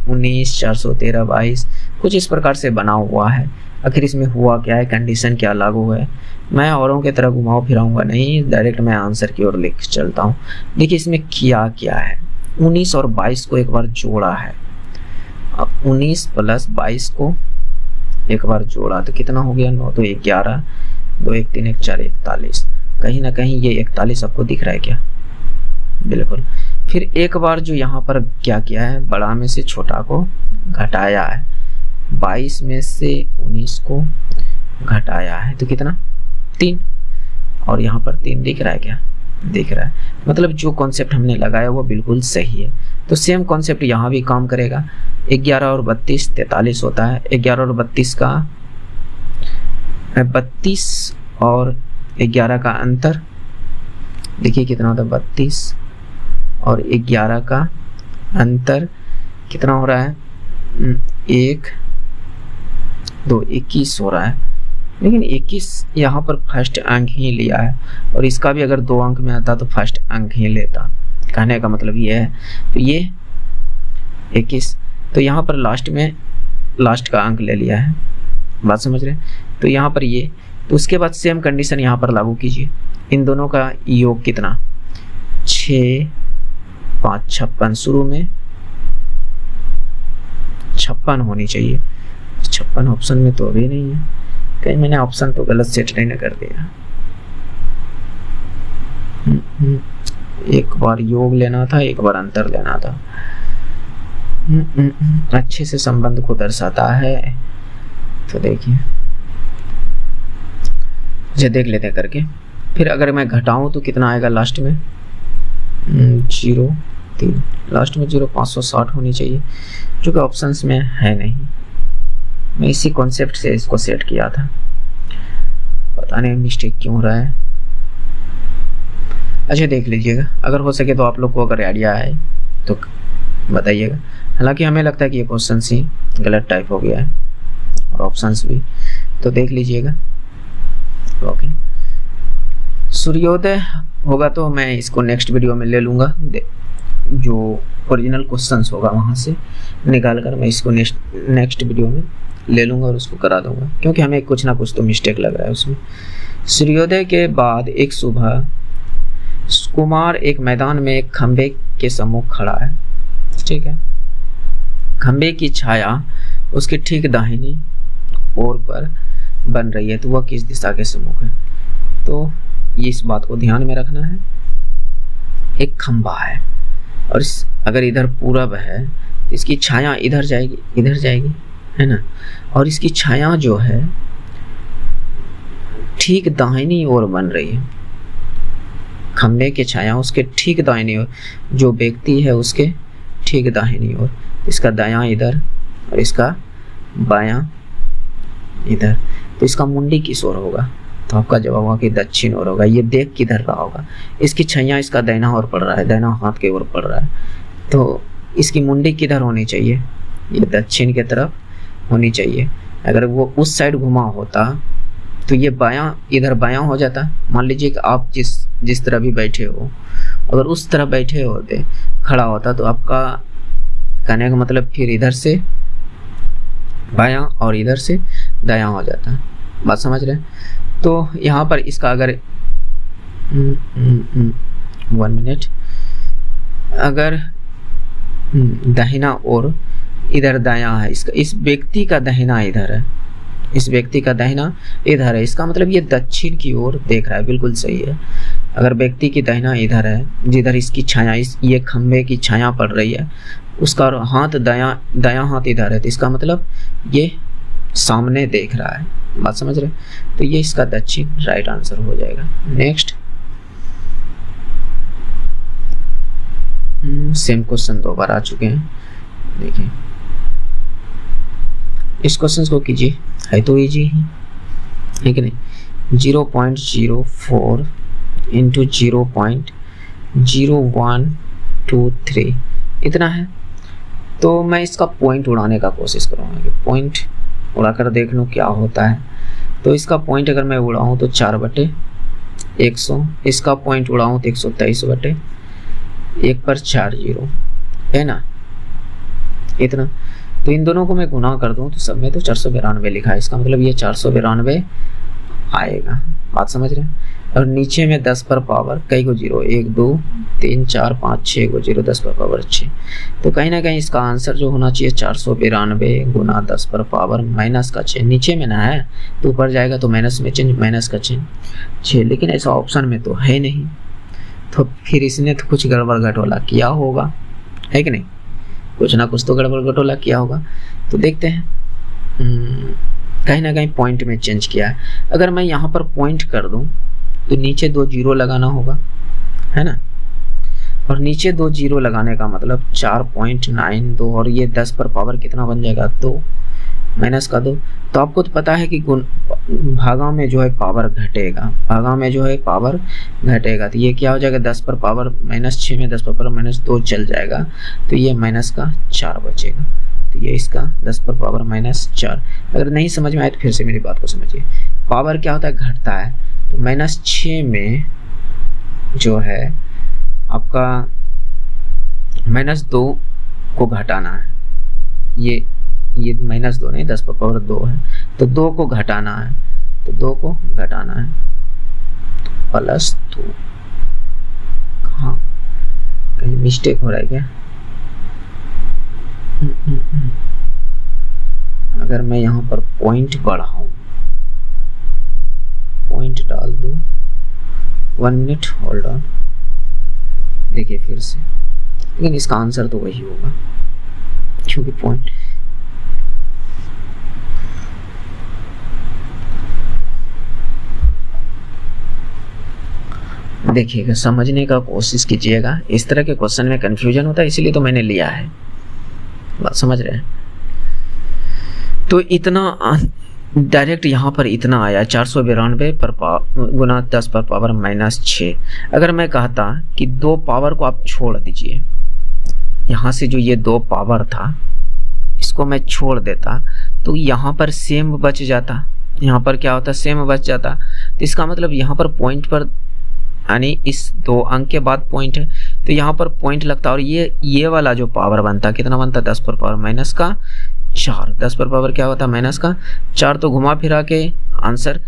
19 413 22 कुछ इस प्रकार से बना हुआ है। आखिर इसमें हुआ क्या है, कंडीशन क्या लागू है। मैं औरों की तरह घुमाओ फिराऊंगा नहीं, डायरेक्ट मैं आंसर की ओर लिख चलता हूँ। देखिए इसमें किया क्या है, 19 और 22 को एक बार जोड़ा है। अब 19 + 22 को एक बार जोड़ा तो कितना हो गया? 9 तो 11, 2 1 3 1 4 41। कहीं ना कहीं ये 41 आपको दिख रहा है क्या? बिल्कुल। फिर एक बार जो यहाँ पर क्या किया है, बड़ा में से छोटा को घटाया है, 22 में से 19 को घटाया है, तो कितना? 3। और यहाँ पर 3 दिख रहा है क्या? दिख रहा है। मतलब जो कॉन्सेप्ट हमने लगाया वो बिल्कुल सही है। तो सेम कॉन्सेप्ट यहाँ भी काम करेगा। 11 और 32 43 होता है। 11 और 32 का 32 और 11 का अंतर देखिए कितना होता है, 32 और 11 का अंतर कितना हो रहा है? 1 2 21 हो रहा है। लेकिन 21 यहाँ पर फर्स्ट अंक ही लिया है, और इसका भी अगर 2 अंक में आता तो फर्स्ट अंक ही लेता। कहने का मतलब ये है। तो ये 21। तो यहाँ पर लास्ट का अंक ले लिया है, बात समझ रहे हैं। तो यहाँ पर ये, तो उसके बाद सेम कंडीशन यहाँ पर लागू कीजिए। इन दोनों का योग कितना, 6 5 56, शुरू में 56 होनी चाहिए। 56 ऑप्शन में तो अभी नहीं है, कहीं मैंने ऑप्शन तो गलत सेट नहीं कर दिया। एक बार योग लेना था, एक बार अंतर लेना था। अच्छे से संबंध को दर्शाता है। तो देखिए, मुझे देख लेते हैं करके। फिर अगर मैं घटाऊं तो कितना आएगा लास्ट में, 0 3, लास्ट में 0 560 होनी चाहिए, जो कि ऑप्शंस में है नहीं। मैं इसी कॉन्सेप्ट से इसको सेट किया था, पता नहीं मिस्टेक क्यों हो रहा है। अच्छा देख लीजिएगा, अगर हो सके तो आप लोग को अगर आइडिया है तो बताइएगा। हालांकि हमें लगता है कि ये क्वेश्चन ही गलत टाइप हो गया है और ऑप्शंस भी, तो देख लीजिएगा। ओके, सूर्योदय होगा तो मैं इसको नेक्स्ट वीडियो में ले लूँगा, जो ओरिजिनल क्वेश्चंस होगा वहाँ से निकाल कर मैं इसको नेक्स्ट वीडियो में ले लूँगा और उसको करा दूँगा, क्योंकि हमें कुछ ना कुछ तो मिस्टेक लग रहा है उसमें। सूर्योदय के बाद एक सुबह कुमार एक मैदान में एक खंबे के सम्मुख खड़ा है, ठीक है। खंबे की छाया उसके ठीक दाहिनी ओर पर बन रही है, तो वह किस दिशा के सम्मुख है। तो ये इस बात को ध्यान में रखना है, एक खंबा है और अगर इधर पूरब है तो इसकी छाया इधर जाएगी, है ना। और इसकी छाया जो है ठीक दाहिनी ओर बन रही है, खंबे की छाया उसके ठीक दाहिनी ओर, जो व्यक्ति है उसके ठीक दाहिनी ओर, इसका दायां इधर और इसका बायां इधर। तो इसका मुंडी किस ओर होगा, तो आपका जवाब होगा कि दक्षिण ओर होगा। ये देख किधर रहा होगा, इसकी छाया इसका दाहिना ओर पड़ रहा है, दाहिना हाथ के ओर पड़ रहा है, तो इसकी मुंडी किधर होनी चाहिए, ये दक्षिण की तरफ होनी चाहिए। अगर वो उस साइड घुमा होता तो ये बायां इधर बायां हो जाता। मान लीजिए कि आप जिस तरह भी बैठे हो, अगर उस तरह बैठे होते खड़ा होता तो आपका कहने का मतलब फिर इधर से बायां और इधर से दायां हो जाता, बात समझ रहे हैं। तो यहाँ पर इसका अगर 1 मिनट, अगर दाहिना और इधर दायां है, इस व्यक्ति का दाहिना इधर है, इस व्यक्ति का दाहिना इधर है, इसका मतलब ये दक्षिण की ओर देख रहा है, बिल्कुल सही है। अगर व्यक्ति की दाहिना इधर है, जिधर इसकी छाया ये खंबे की छाया पड़ रही है, उसका हाथ दायां हाथ इधर है, तो इसका मतलब ये सामने देख रहा है, बात समझ रहे। तो ये इसका दक्षिण राइट आंसर हो जाएगा। नेक्स्ट, सेम क्वेश्चन 2 बार आ चुके हैं, देखिए इस क्वेश्चन को कीजिए, है तो इजी ही है कि नहीं। 0.04 इंटू 0.0123 इतना है। तो मैं इसका पॉइंट उड़ाने का कोशिश करूँगा कि पॉइंट उड़ाकर देख लूँ क्या होता है। तो इसका पॉइंट अगर मैं उड़ाऊँ तो 4/100, इसका पॉइंट उड़ाऊँ तो 123/1 पर 4 0 है ना, इतना। तो इन दोनों को मैं गुना कर दूं तो सब में तो 492 लिखा है, इसका मतलब ये 492 आएगा, बात समझ रहे हैं। और नीचे में 10 पर पावर कई को 0, 1 2 3 4 5 6 को 0, 10 पर पावर 6। तो कहीं ना कहीं इसका आंसर जो होना चाहिए 492 गुना 10 पर पावर माइनस का 6। नीचे में ना है तो ऊपर जाएगा तो माइनस में चेंज, माइनस का 6, लेकिन ऐसा ऑप्शन में तो है नहीं। तो फिर इसने तो कुछ गड़बड़ घटोला किया होगा, है कि नहीं, कुछ ना कुछ तो गड़बड़ घटोला किया होगा। तो देखते हैं, कहीं ना कहीं पॉइंट में चेंज किया है। अगर मैं यहाँ पर पॉइंट कर दूं तो नीचे 2 0 लगाना होगा, है ना। और नीचे 2 0 लगाने का मतलब 4.92 और ये 10 पर पावर कितना बन जाएगा 2 माइनस का 2। तो आपको तो पता है कि भागा में जो है पावर घटेगा, भागा में जो है पावर घटेगा। तो ये क्या हो जाएगा, 10 पर पावर -6 में 10 पर पावर -2 चल जाएगा, तो ये माइनस का 4 बचेगा। तो ये इसका 10 पर पावर -4। अगर नहीं समझ में आए तो फिर से मेरी बात को समझिए। पावर क्या होता है, घटता है। तो -6 में जो है आपका -2 को घटाना है। ये -2 नहीं, 10 पर पावर 2 है, तो 2 को घटाना है, तो 2 को घटाना है, तो +2। कहाँ कहीं मिस्टेक हो रहा है क्या? अगर मैं यहाँ पर पॉइंट बढ़ाऊं, पॉइंट डाल दूं, 1 मिनट होल्ड ऑन, देखिए फिर से, लेकिन इसका आंसर तो वही होगा क्योंकि पॉइंट देखिएगा, समझने का कोशिश कीजिएगा। इस तरह के क्वेश्चन में कंफ्यूजन होता है, इसीलिए तो मैंने लिया है, बात समझ रहे हैं। तो इतना डायरेक्ट यहाँ पर इतना आया 492 पर गुना 10 पर पावर -6। अगर मैं कहता कि 2 पावर को आप छोड़ दीजिए, यहाँ से जो ये 2 पावर था इसको मैं छोड़ देता, तो यहाँ पर सेम बच जाता, यहाँ पर क्या होता, सेम बच जाता। तो इसका मतलब यहाँ पर पॉइंट पर, यानी इस 2 अंक के बाद पॉइंट है, तो यहाँ पर पॉइंट लगता, और ये वाला जो पावर बनता, कितना बनता, 10 पर पावर -4। 10 पर पावर क्या होता, -4। तो घुमा फिरा के आंसर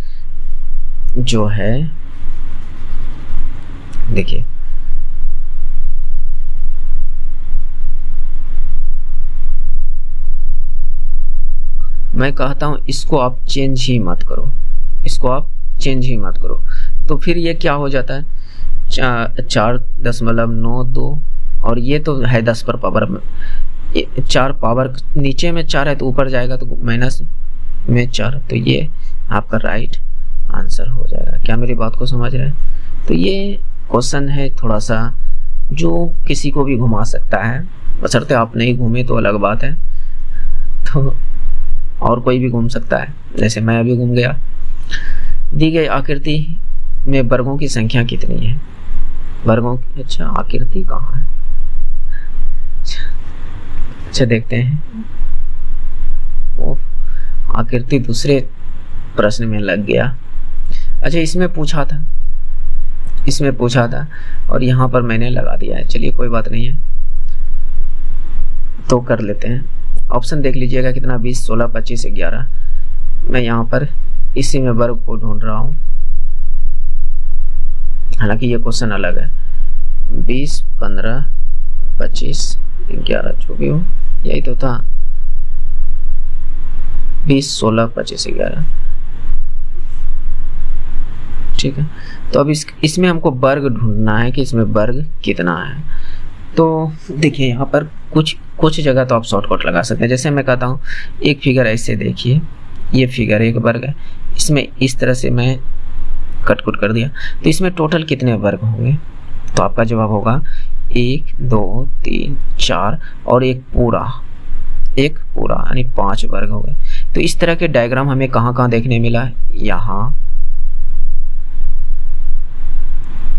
जो है, देखिए मैं कहता हूं इसको आप चेंज ही मत करो, इसको आप चेंज ही मत करो। तो फिर ये क्या हो जाता है, 4.92, और ये तो है 10 पर पावर 4, पावर नीचे में 4 है तो ऊपर जाएगा तो -4, तो ये आपका राइट आंसर हो जाएगा। क्या मेरी बात को समझ रहे हैं? तो ये क्वेश्चन है थोड़ा सा जो किसी को भी घुमा सकता है, बशर्ते आप नहीं घूमे तो अलग बात है, तो और कोई भी घूम सकता है, जैसे मैं अभी घूम गया। दी गई आकृति में वर्गों की संख्या कितनी है? वर्गों की, अच्छा आकृति कहाँ है, अच्छा देखते हैं। आकृति दूसरे प्रश्न में लग गया। अच्छा इसमें पूछा था और यहाँ पर मैंने लगा दिया है, चलिए कोई बात नहीं है, तो कर लेते हैं। ऑप्शन देख लीजिएगा कितना, 20, 16, 25, 11। मैं यहाँ पर इसी में वर्ग को ढूंढ रहा हूँ, हालांकि ये क्वेश्चन अलग है। 20, 15, 25, 11, जो भी हो यही तो था, 20, 16, 25, 11, ठीक है। तो अब इसमें हमको वर्ग ढूंढना है कि इसमें वर्ग कितना है। तो देखिए यहाँ पर कुछ जगह तो आप शॉर्टकट लगा सकते हैं। जैसे मैं कहता हूँ एक फिगर ऐसे देखिए, ये फिगर एक वर्ग है, इसमें इस तरह से मैं कट कर दिया, तो इसमें टोटल कितने वर्ग होंगे? तो आपका जवाब होगा 1, 2, 3, 4 और एक पूरा यानी 5 वर्ग हो गए। तो इस तरह के डायग्राम हमें कहाँ देखने मिला है? यहाँ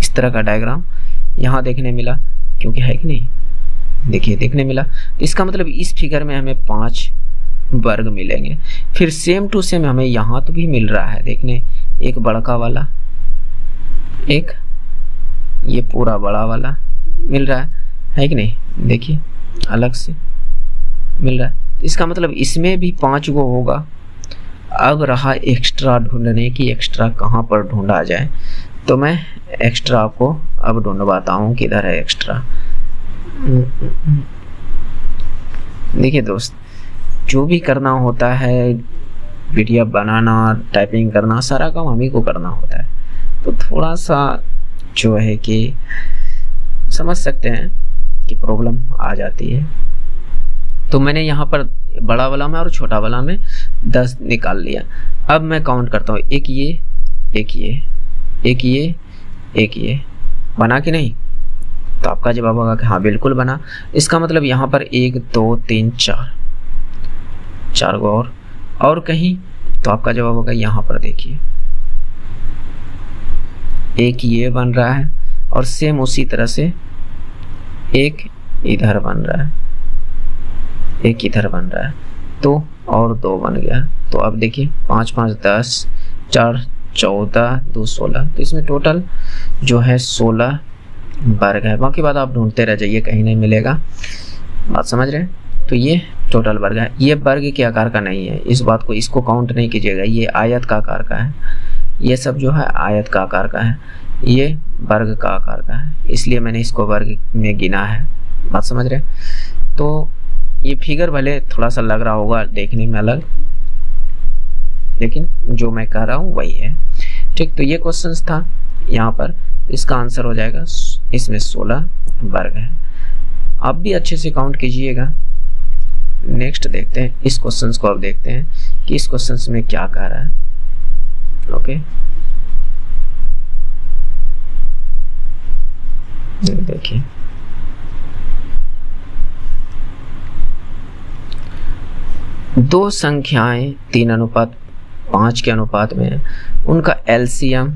इस तरह का डायग्राम यहाँ देखने मिला, क्योंकि है कि नहीं, देखिए देखने मिला। तो इसका मतलब इस फिगर में हमें 5 वर्ग मिलेंगे। फिर सेम टू सेम हमें यहाँ तो भी मिल रहा है, देखने, एक बड़का वाला, एक ये पूरा बड़ा वाला मिल रहा है कि नहीं, देखिए अलग से मिल रहा है। इसका मतलब इसमें भी 5 गो होगा। अब रहा एक्स्ट्रा ढूंढने की, एक्स्ट्रा कहाँ पर ढूंढा जाए, तो मैं एक्स्ट्रा आपको अब ढूंढवाता हूँ, किधर है एक्स्ट्रा। देखिए दोस्त, जो भी करना होता है, पीडीएफ बनाना, टाइपिंग करना, सारा काम हम ही को करना होता है। तो थोड़ा सा जो है कि समझ सकते हैं कि प्रॉब्लम आ जाती है। तो मैंने यहाँ पर बड़ा वाला में और छोटा वाला में 10 निकाल लिया। अब मैं काउंट करता हूँ, एक ये, एक ये, एक ये, एक ये, बना कि नहीं? तो आपका जवाब होगा कि हाँ बिल्कुल बना। इसका मतलब यहाँ पर 1, 2, 3, 4 गो और कहीं, तो आपका जवाब होगा यहाँ पर देखिए, एक ये बन रहा है और सेम उसी तरह से एक इधर बन रहा है, एक इधर बन रहा है, तो और 2 बन गया। तो अब देखिए 5, 5, 10, 4, 14, 2, 16, तो इसमें टोटल जो है 16 वर्ग है। बाकी बात आप ढूंढते रह जाइए, कहीं नहीं मिलेगा। बात समझ रहे हैं। तो ये टोटल वर्ग है, ये वर्ग के आकार का नहीं है, इस बात को, इसको काउंट नहीं कीजिएगा, ये आयत का आकार का है, ये सब जो है आयत का आकार का है, ये वर्ग का आकार का है, इसलिए मैंने इसको वर्ग में गिना है। बात समझ रहे हैं। तो ये फिगर भले थोड़ा सा लग रहा होगा देखने में अलग, लेकिन जो मैं कह रहा हूँ वही है। ठीक, तो ये क्वेश्चन था यहाँ पर, इसका आंसर हो जाएगा, इसमें 16 वर्ग है। आप भी अच्छे से काउंट कीजिएगा। नेक्स्ट देखते हैं, इस क्वेश्चन को अब देखते हैं कि इस क्वेश्चन में क्या कह रहा है। ओके, देखिए दो संख्याएं 3:5 के अनुपात में है, उनका एलसीएम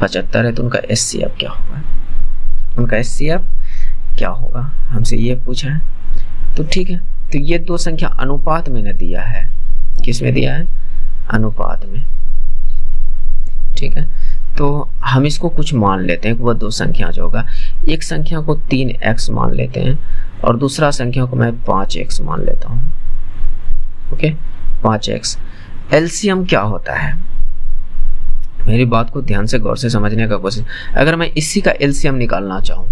75 है, तो उनका एचसीएफ क्या होगा, उनका एचसीएफ क्या होगा, हमसे ये पूछा है। तो ठीक है, तो ये दो संख्या अनुपात में न दिया है, किस में दिया है, अनुपात में। ठीक है, तो हम इसको कुछ मान लेते हैं कि वह दो संख्या जो होगा, एक संख्या को 3x मान लेते हैं और दूसरा संख्या को मैं 5x मान लेता हूँ। Okay, 5x। एलसीएम क्या होता है, मेरी बात को ध्यान से गौर से समझने का कोशिश। अगर मैं इसी का एलसीएम निकालना चाहूँ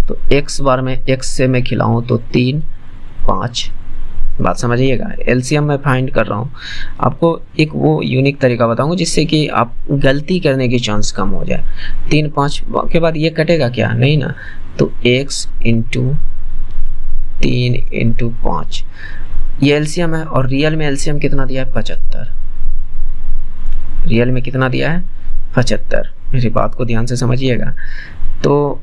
तो x बार में x से मैं खिलाऊं तो 3, 5। बात समझिएगा, एलसीएम मैं फाइंड कर रहा हूँ। आपको एक वो यूनिक तरीका बताऊंगा जिससे कि आप गलती करने की चांस कम हो जाए। 3, 5 के बाद ये कटेगा क्या, नहीं ना, तो x इंटू 3 इंटू 5 ये एलसीएम है। और रियल में एलसीएम कितना दिया है, 75। रियल में कितना दिया है, 75। मेरी बात को ध्यान से समझिएगा। तो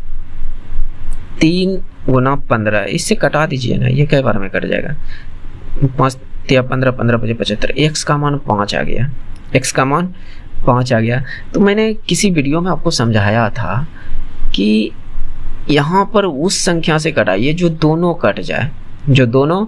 3 गुना 15, इससे कटा दीजिए ना, ये कई बार में कट जाएगा। 5 या 15, 15 5 75, x का मान 5 आ गया, x का मान 5 आ गया। तो मैंने किसी वीडियो में आपको समझाया था कि यहाँ पर उस संख्या से कटाइए जो दोनों कट जाए, जो दोनों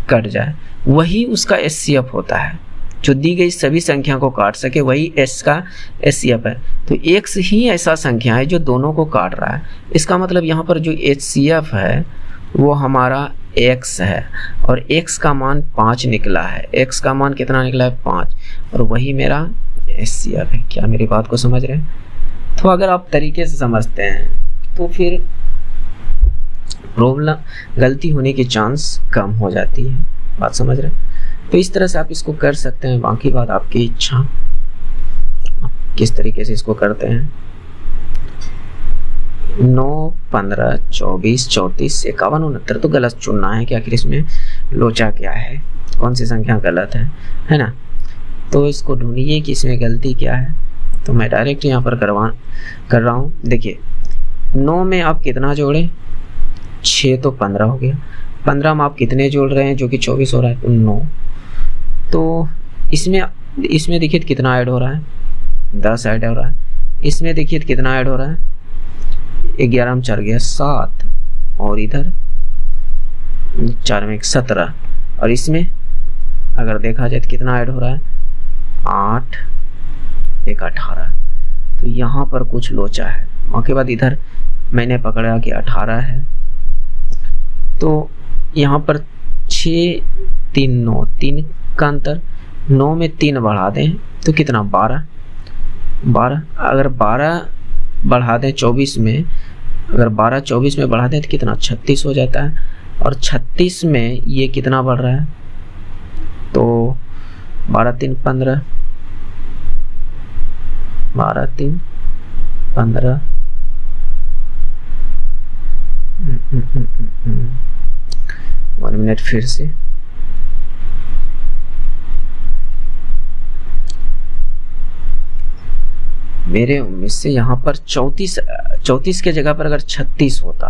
कट जाए, वही उसका एचसीएफ होता है। जो दी गई सभी संख्या को काट सके वही s का एचसीएफ है। तो x ही ऐसा संख्या है जो दोनों को काट रहा है। इसका मतलब यहाँ पर जो एचसीएफ है वो हमारा x है और x का मान 5 निकला है। x का मान कितना निकला है, 5, और वही मेरा एचसीएफ है। क्या मेरी बात को समझ रहे हैं? तो अगर आप तरीके से समझते हैं तो फिर प्रॉब्लम, गलती होने की चांस कम हो जाती है। बात समझ रहे हैं? तो इस तरह से आप इसको कर सकते हैं, बाकी बात आपकी इच्छा, आप किस तरीके से इसको करते हैं। 9, 15, 24, 34, 51, 69 तो गलत चुनना है कि आखिर इसमें लोचा क्या है, कौन सी संख्या गलत है ना। तो इसको ढूंढिए कि इसमें गलती क्या है। तो मैं डायरेक्ट यहाँ पर कर रहा हूँ। देखिए 9 में आप कितना जोड़े, 6 तो 15 हो गया। 15 में आप कितने जोड़ रहे हैं, जो कि 24 हो रहा है, तो 9। तो इसमें देखिए कितना ऐड हो रहा है, 10 ऐड हो रहा है। इसमें देखिए कितना ऐड हो रहा है, 11 में 4 गया 7, और इधर 4 में 17, और इसमें अगर देखा जाए तो कितना ऐड हो रहा है, 8, 1 18। तो यहाँ पर कुछ लोचा है। उसके बाद इधर मैंने पकड़ा कि 18 है, तो यहाँ पर 6, 3, 9, 3 का अंतर। 9 में 3 बढ़ा दें तो कितना, 12। अगर 12 बढ़ा दें 24 में, अगर 12 24 में बढ़ा दें तो कितना, 36 हो जाता है। और 36 में ये कितना बढ़ रहा है, तो 12 3 15, 12 3 15, 1 मिनट फिर से। मेरे उम्मीद से यहाँ पर 34 के जगह पर अगर 36 होता,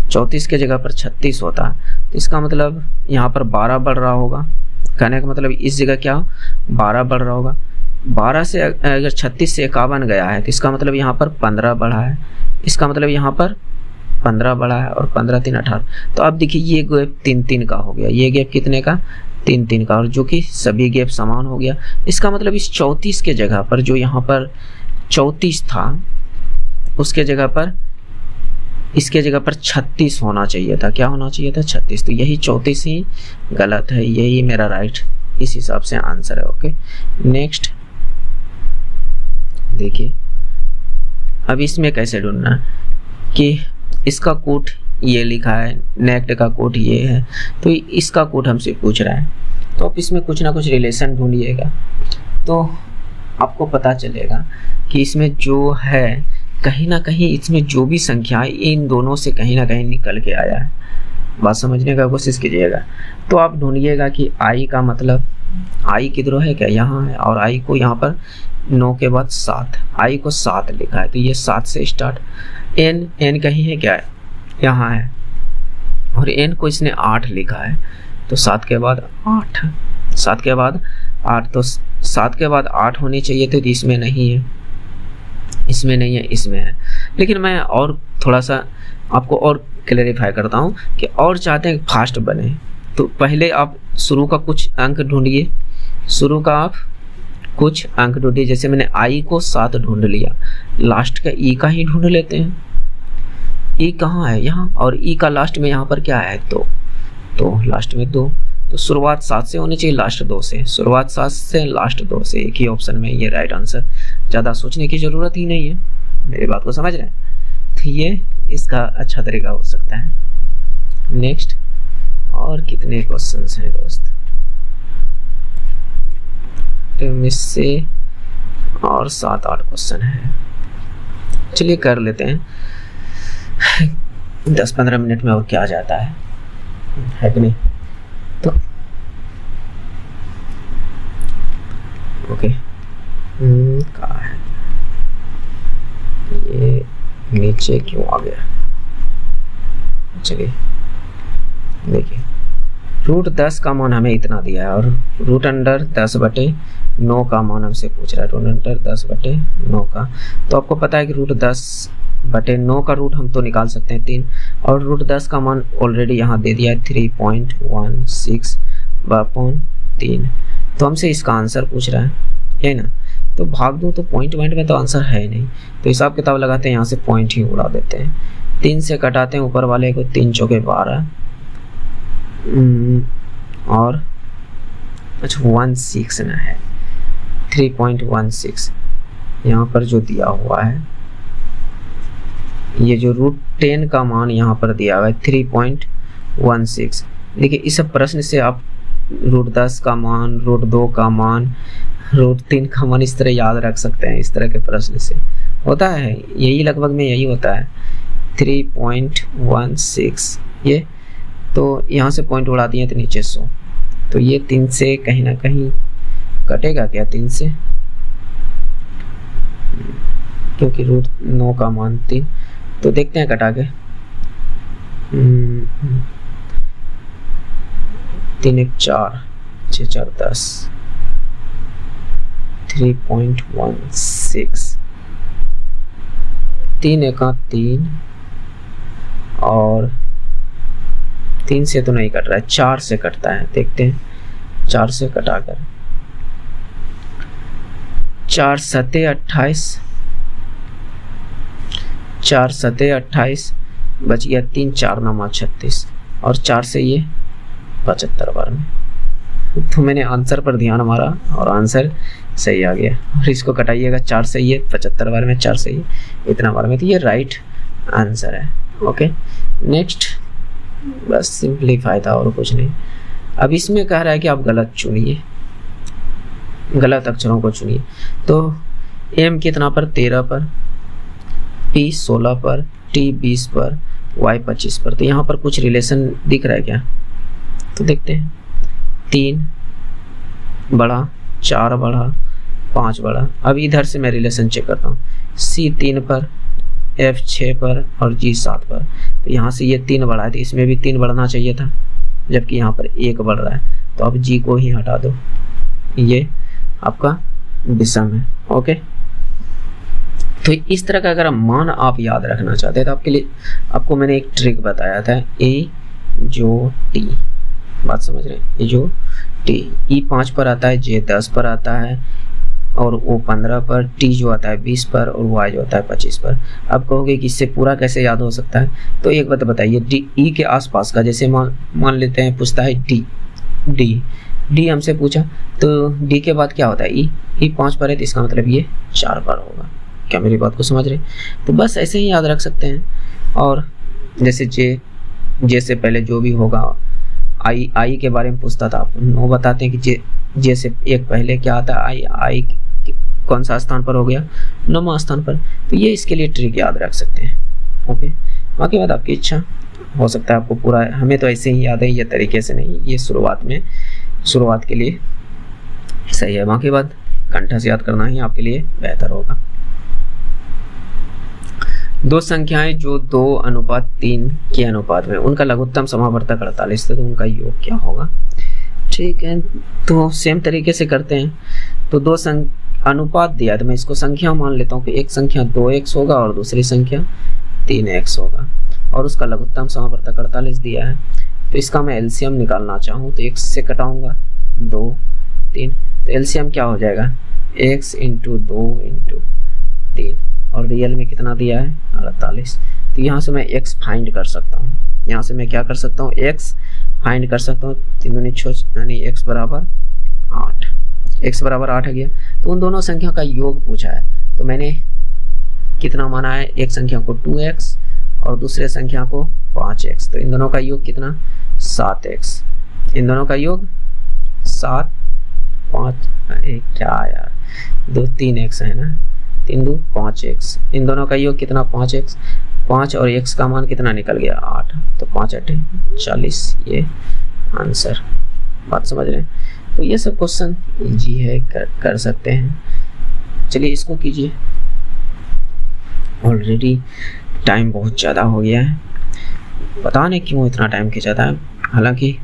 34 के जगह पर 36 होता, तो इसका मतलब यहाँ पर 12 बढ़ रहा होगा। कहने का मतलब इस जगह क्या, 12 बढ़ रहा होगा। 12 से अगर 36 से 51 गया है तो इसका मतलब यहाँ पर 15 बढ़ा है। इसका मतलब यहाँ पर 15 बढ़ा है, और 15 3 18। तो अब देखिए ये गैप 3 3 का हो गया, ये गैप कितने का, 3 3 का, और जो कि सभी गैप समान हो गया। इसका मतलब इस 34 के जगह पर, जो यहाँ पर 34 था, उसके जगह पर इसके जगह पर 36 होना चाहिए था। क्या होना चाहिए था? 36। तो यही 34 ही गलत है, यही मेरा राइट इस हिसाब से आंसर है। ओके, नेक्स्ट देखिए, अब इसमें कैसे ढूंढना कि इसका कोट ये लिखा है, नेक्ड का कोट ये है, तो इसका कोट हमसे पूछ रहा है, तो आप इसमें कुछ ना कुछ रिलेशन ढूंढिएगा तो आपको पता चलेगा कि इसमें जो है कहीं ना कहीं इसमें जो भी संख्या है इन दोनों से कहीं ना कहीं निकल के आया है। बात समझने का कोशिश कीजिएगा। तो आप ढूंढिएगा कि आई का मतलब, आई किधर है? क्या यहाँ है, और आई को यहाँ पर 9 के बाद 7, आई को 7 लिखा है, तो ये 7 से स्टार्ट। एन कहीं है क्या? यहाँ है, और एन को इसने 8 लिखा है, तो 7 के बाद 8, 7 के बाद 8, तो 7 के बाद 8 होनी चाहिए, तो इसमें नहीं है, इसमें नहीं है, इसमें है। लेकिन मैं और थोड़ा सा आपको और क्लैरिफाई करता हूँ कि और चाहते हैं फास्ट बने, तो पहले आप शुरू का कुछ अंक ढूंढिए, शुरू का आप कुछ अंक ढूंढिए। जैसे मैंने आई को 7 ढूंढ लिया, लास्ट का ई का ही ढूंढ लेते हैं। ई कहाँ है? यहाँ, और ई का लास्ट में यहाँ पर क्या है? 2, तो लास्ट में 2, तो शुरुआत 7 से होनी चाहिए, लास्ट 2 से, शुरुआत 7 से, लास्ट 2 से, एक ही ऑप्शन में ये राइट आंसर। ज़्यादा सोचने की ज़रूरत ही नहीं है, मेरी बात को समझ रहे हैं? तो ये इसका अच्छा तरीका हो सकता है। नेक्स्ट, और कितने क्वेश्चंस हैं दोस्त? तो इससे और 7-8 क्वेश्चन है, चलिए कर लेते हैं 10-15 मिनट में, और क्या जाता है कि नहीं? तो ओके, कहाँ है ये? नीचे क्यों आ गया? चलिए देखिए, रूट 10 का मान हमें इतना दिया है, और रूट अंडर 10/9 का मान हमसे पूछ रहा है, रूट अंडर 10/9 का। तो आपको पता है कि रूट 10/9 का रूट हम तो निकाल सकते हैं 3, और रूट 10 का मान ऑलरेडी यहाँ दे दिया है 3.16/3, तो हमसे इसका आंसर पूछ रहा है ना? तो भाग दूँ तो पॉइंट में तो आंसर है ही नहीं, तो हिसाब किताब लगाते हैं, यहाँ से पॉइंट ही उड़ा देते हैं, 3 से कटाते हैं ऊपर वाले को, 3 चौके 12, और अच्छा 16 ना है, 3.16 यहाँ पर जो दिया हुआ है, ये जो रूट 10 का मान यहाँ पर दिया हुआ है 3.16। देखिए, इस प्रश्न से आप रूट 10 का मान, रूट 2 का मान, रूट 3 का मान इस तरह याद रख सकते हैं। इस तरह के प्रश्न से होता है, यही लगभग में यही होता है, 3.16 ये, तो यहाँ से पॉइंट उड़ा दिए तो नीचे 100, तो ये 3 से कहीं ना कहीं कटेगा क्या? 3 से, क्योंकि रूट 9 का मान 3, तो देखते हैं कटा के, 3 1 4, 6 4 10, 3.16, 3 1 3, और 3 से तो नहीं कट रहा है, 4 से कटता है, देखते हैं 4 से कटाकर, 4 7 28, 4 7 28, बच गया 3, 4 9 36, और 4 से ये 75 बार में, तो मैंने आंसर पर ध्यान मारा और आंसर सही आ गया। और इसको कटाइएगा, 4 से ये 75 बार में, 4 से ये इतना बार में, तो ये राइट आंसर है। ओके, नेक्स्ट, बस सिंपलीफाई था और कुछ नहीं। अब इसमें कह रहा है कि आप गलत चुनिए, गलत अक्षरों को चुनिए। तो एम कितना पर? 13 पर, पी 16 पर, टी 20 पर, वाई 25 पर। तो यहाँ पर कुछ रिलेशन दिख रहा है क्या? तो देखते हैं, 3 बड़ा, 4 बड़ा, 5 बड़ा। अब इधर से मैं रिलेशन चेक करता हूँ, सी 3 पर, एफ 6 पर, और जी 7 पर। तो यहाँ से ये 3 बढ़ा है, तो इसमें भी 3 बढ़ना चाहिए था, जबकि यहाँ पर 1 बढ़ रहा है, तो अब जी को ही हटा दो, ये आपका विषम है। ओके, तो इस तरह का अगर मान आप याद रखना चाहते हैं तो आपके लिए आपको मैंने एक ट्रिक बताया था, ए जो टी, बात समझ रहे हैं, ए जो टी, ई 5 पर आता है, जे 10 पर आता है, और वो 15 पर, टी जो आता है 20 पर और वाई जो आता है 25 पर। अब कहोगे कि इससे पूरा कैसे याद हो सकता है, तो एक बात बताइए, डी ई के आसपास का, जैसे मान लेते हैं पूछता है डी हमसे पूछा, तो डी के बाद क्या होता है ई 5 पर है, तो इसका मतलब ये 4 पर होगा। क्या मेरी बात को समझ रहे? तो बस ऐसे ही याद रख सकते हैं। और जैसे जे से पहले जो भी होगा, आई के बारे में पूछता था, वो बताते हैं कि जे से एक पहले क्या आता है, आई कौन सा स्थान पर हो गया, 9वां स्थान पर। तो ये इसके लिए ट्रिक याद रख सकते हैं। ओके, बाकी बात आपकी इच्छा, हो सकता है आपको पूरा, हमें तो ऐसे ही याद है, ये तरीके से नहीं, ये शुरुआत के लिए सही है। बाकी बात कंठा से याद करना ही आपके लिए बेहतर होगा। दो संख्याएं जो 2:3 के अनुपात में, उनका लघुत्तम समावर्तक 48 है, तो उनका योग क्या होगा? ठीक है, तो सेम तरीके से करते हैं। तो दो अनुपात दिया है, तो मैं इसको संख्या मान लेता हूँ कि एक संख्या 2x होगा और दूसरी संख्या 3x होगा, और उसका लघुत्तम समावर्तक 48 दिया है। तो इसका मैं एलसीएम निकालना चाहूँ तो x से कटाऊंगा 2 3, तो एलसीएम क्या हो जाएगा, x × 2 × 3, और रियल में कितना दिया है 48। तो यहाँ से मैं x फाइंड कर सकता हूँ, यहाँ से मैं क्या कर सकता हूँ, x फाइंड कर सकता हूँ। 3 दूनी 6, यानी x बराबर 8 आ गया। तो उन दोनों संख्या का योग पूछा है, तो मैंने कितना माना है, एक संख्या को 2x और दूसरे संख्या को 5x, तो इन दोनों का योग कितना, 7x। इन दोनों का योग 7 5 क्या यार 2 3x है ना, 3 2 5x, इन दोनों का योग कितना 5x, 5 और x का मान कितना निकल गया 8, तो 5 8 40, ये आंसर। बात समझ रहे हैं? तो ये सब क्वेश्चन इजी है, कर सकते हैं। चलिए इसको कीजिए। ऑलरेडी टाइम बहुत ज़्यादा हो गया है, पता नहीं क्यों इतना टाइम खिंचाता है। हालांकि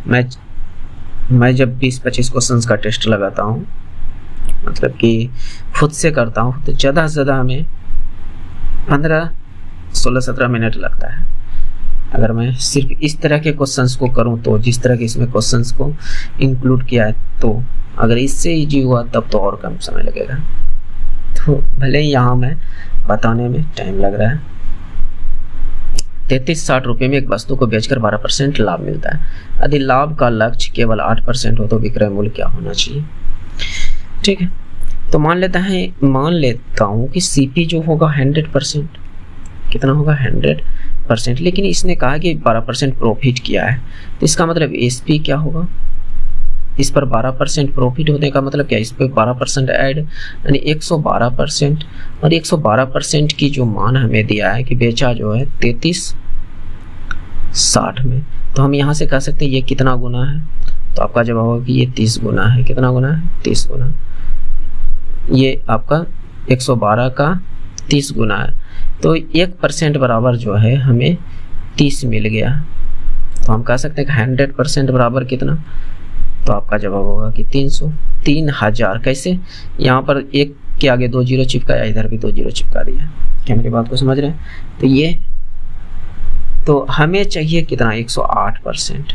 मैं जब 20-25 क्वेश्चंस का टेस्ट लगाता हूँ, मतलब कि खुद से करता हूँ, तो ज़्यादा से ज़्यादा हमें 15-16-17 मिनट लगता है। अगर मैं सिर्फ इस तरह के क्वेश्चंस को करूं, तो जिस तरह के इसमें क्वेश्चंस को इंक्लूड किया है, तो अगर इससे इजी हुआ तब तो और कम समय लगेगा। तो भले ही यहाँ मैं बताने में टाइम लग रहा है। 33-60 रुपये में एक वस्तु को बेचकर 12% लाभ मिलता है। यदि लाभ का लक्ष्य केवल 8% हो तो विक्रय मूल्य क्या होना चाहिए? ठीक है, तो मान लेता हूँ कि CP जो होगा 100%, कितना होगा 100%, लेकिन इसने कहा कि 12% प्रॉफिट किया है, तो इसका मतलब SP क्या होगा, इस पर 12% प्रॉफिट होने का मतलब क्या, इस पर 12% ऐड, यानी 112%, और 112% की जो मान हमें दिया है कि बेचा जो है 3360 में, तो हम यहाँ से कह सकते हैं ये कितना गुना है, तो आपका जवाब होगा कि ये 30 गुना है। कितना गुना है? 30 गुना। ये आपका 112 का 30 गुना है, तो 1% बराबर जो है हमें 30 मिल गया। तो हम कह सकते हैं कि 100% बराबर कितना, तो आपका जवाब होगा कि 3000। कैसे? यहाँ पर एक के आगे 2 जीरो चिपकाया, इधर भी 2 जीरो चिपका दिया। क्या मेरी बात को समझ रहे हैं? तो ये, तो हमें चाहिए कितना, 108%।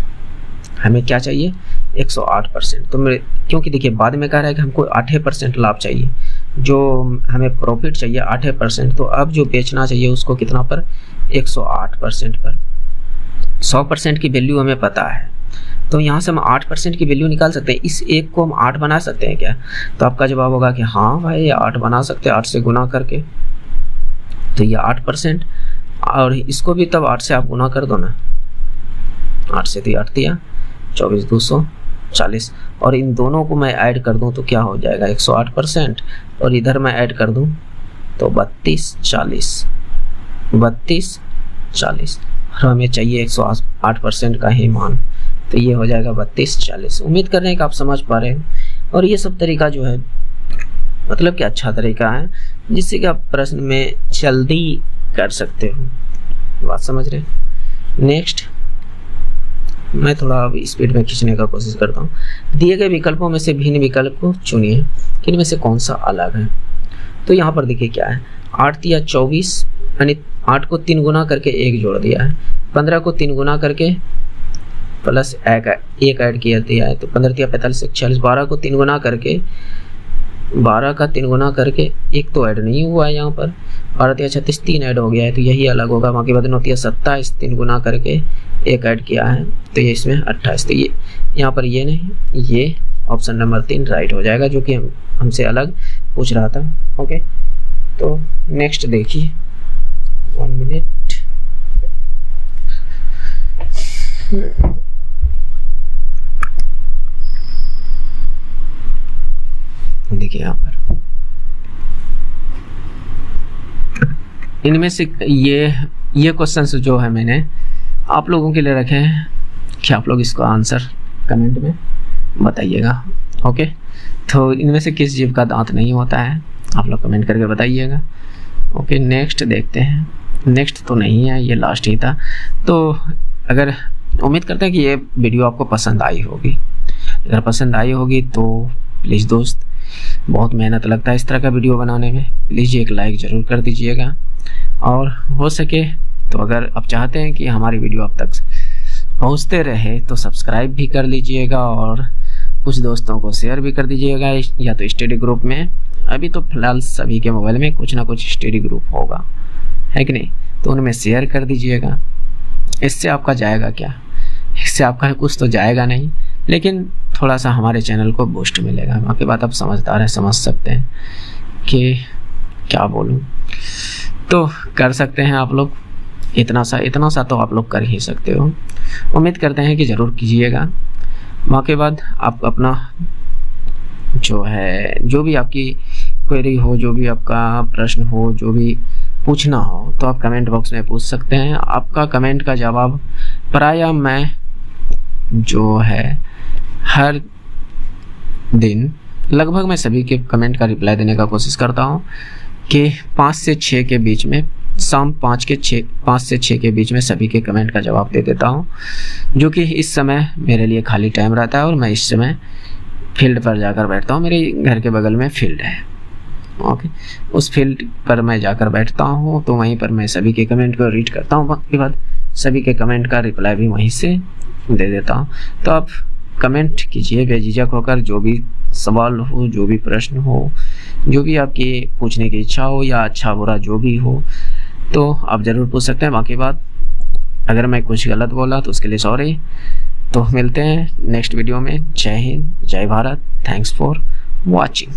हमें क्या चाहिए? 108%। तो क्योंकि देखिए बाद में कह रहा है कि हमको 8% लाभ चाहिए, जो हमें प्रॉफिट चाहिए 8%, तो अब जो बेचना चाहिए उसको कितना पर, 108% पर। 100% की वैल्यू हमें पता है, तो यहाँ से हम 8% की वैल्यू निकाल सकते हैं। इस एक को हम 8 बना सकते हैं क्या? तो आपका जवाब होगा कि हाँ भाई 8 बना सकते हैं, 8 से गुना करके। तो ये 8%, और इसको भी तब 8 से आप गुना कर दो ना, 8 से 8 दिया 24 240, और इन दोनों को मैं ऐड कर दूं तो क्या हो जाएगा 108%, और इधर मैं ऐड कर दूं तो 32 40, और हमें चाहिए 108% का ही मान, तो ये हो जाएगा 32 40। उम्मीद कर रहे हैं कि आप समझ पा रहे हैं, और ये सब तरीका जो है मतलब कि अच्छा तरीका है जिससे कि आप प्रश्न में जल्दी कर सकते हो। बात समझ रहे हैं? नेक्स्ट मैं थोड़ा अब स्पीड में खींचने का कोशिश करता हूँ। दिए गए विकल्पों में से भिन्न विकल्प को चुनिए, कि इनमें से कौन सा अलग है। तो यहाँ पर देखिए क्या है, 8 दिया 24, यानी 8 को 3 गुना करके 1 जोड़ दिया है, 15 को 3 गुना करके प्लस 1 ऐड किया दिया है, तो 15 दिया 45 40, 12 को 3 गुना करके 12 का 3 गुना करके, एक तो ऐड नहीं हुआ है यहाँ पर, 12 36 3 ऐड हो गया है तो यही अलग होगा। बाकी बाद 9 27 3 गुना करके एक ऐड किया है तो ये इसमें 28, तो ये यहाँ पर ये नहीं, ये ऑप्शन नंबर 3 राइट हो जाएगा, जो कि हमसे अलग पूछ रहा था। ओके, तो नेक्स्ट देखिए, 1 मिनट। देखिए यहाँ पर इनमें से ये क्वेश्चंस जो है मैंने आप लोगों के लिए रखे हैं कि आप लोग इसको आंसर कमेंट में बताइएगा। ओके, तो इनमें से किस जीव का दांत नहीं होता है आप लोग कमेंट करके बताइएगा। ओके, नेक्स्ट देखते हैं। नेक्स्ट तो नहीं है, ये लास्ट ही था। तो अगर उम्मीद करते हैं कि ये वीडियो आपको पसंद आई होगी। अगर पसंद आई होगी तो प्लीज़ दोस्त, बहुत मेहनत लगता है इस तरह का वीडियो बनाने में, प्लीज़ एक लाइक ज़रूर कर दीजिएगा। और हो सके तो अगर आप चाहते हैं कि हमारी वीडियो आप तक पहुंचते रहे तो सब्सक्राइब भी कर लीजिएगा और कुछ दोस्तों को शेयर भी कर दीजिएगा, या तो स्टडी ग्रुप में। अभी तो फिलहाल सभी के मोबाइल में कुछ ना कुछ स्टडी ग्रुप होगा, है कि नहीं, तो उनमें शेयर कर दीजिएगा। इससे आपका जाएगा क्या, इससे आपका कुछ तो जाएगा नहीं, लेकिन थोड़ा सा हमारे चैनल को बूस्ट मिलेगा। बाकी बात आप समझदार हैं, समझ सकते हैं कि क्या बोलूं, तो कर सकते हैं आप लोग। इतना सा तो आप लोग कर ही सकते हो। उम्मीद करते हैं कि ज़रूर कीजिएगा। बाकी बाद आप अपना जो है, जो भी आपकी क्वेरी हो, जो भी आपका प्रश्न हो, जो भी पूछना हो, तो आप कमेंट बॉक्स में पूछ सकते हैं। आपका कमेंट का जवाब प्रायः मैं जो है हर दिन लगभग मैं सभी के कमेंट का रिप्लाई देने का कोशिश करता हूं कि 5 से 6 के बीच में, शाम 5 से 6 के बीच में सभी के कमेंट का जवाब दे देता हूं, जो कि इस समय मेरे लिए खाली टाइम रहता है और मैं इस समय फील्ड पर जाकर बैठता हूं। मेरे घर के बगल में फील्ड है। ओके, उस फील्ड पर मैं जाकर बैठता हूं, तो वहीं पर मैं सभी के कमेंट को रीड करता हूं। बाकी बाद सभी के कमेंट का रिप्लाई भी वहीं से दे देता हूं। तो आप कमेंट कीजिए बेझिझक होकर, जो भी सवाल हो, जो भी प्रश्न हो, जो भी आपकी पूछने की इच्छा हो, या अच्छा बुरा जो भी हो, तो आप ज़रूर पूछ सकते हैं। बाकी बात अगर मैं कुछ गलत बोला तो उसके लिए सॉरी। तो मिलते हैं नेक्स्ट वीडियो में। जय हिंद, जय भारत, थैंक्स फॉर वॉचिंग।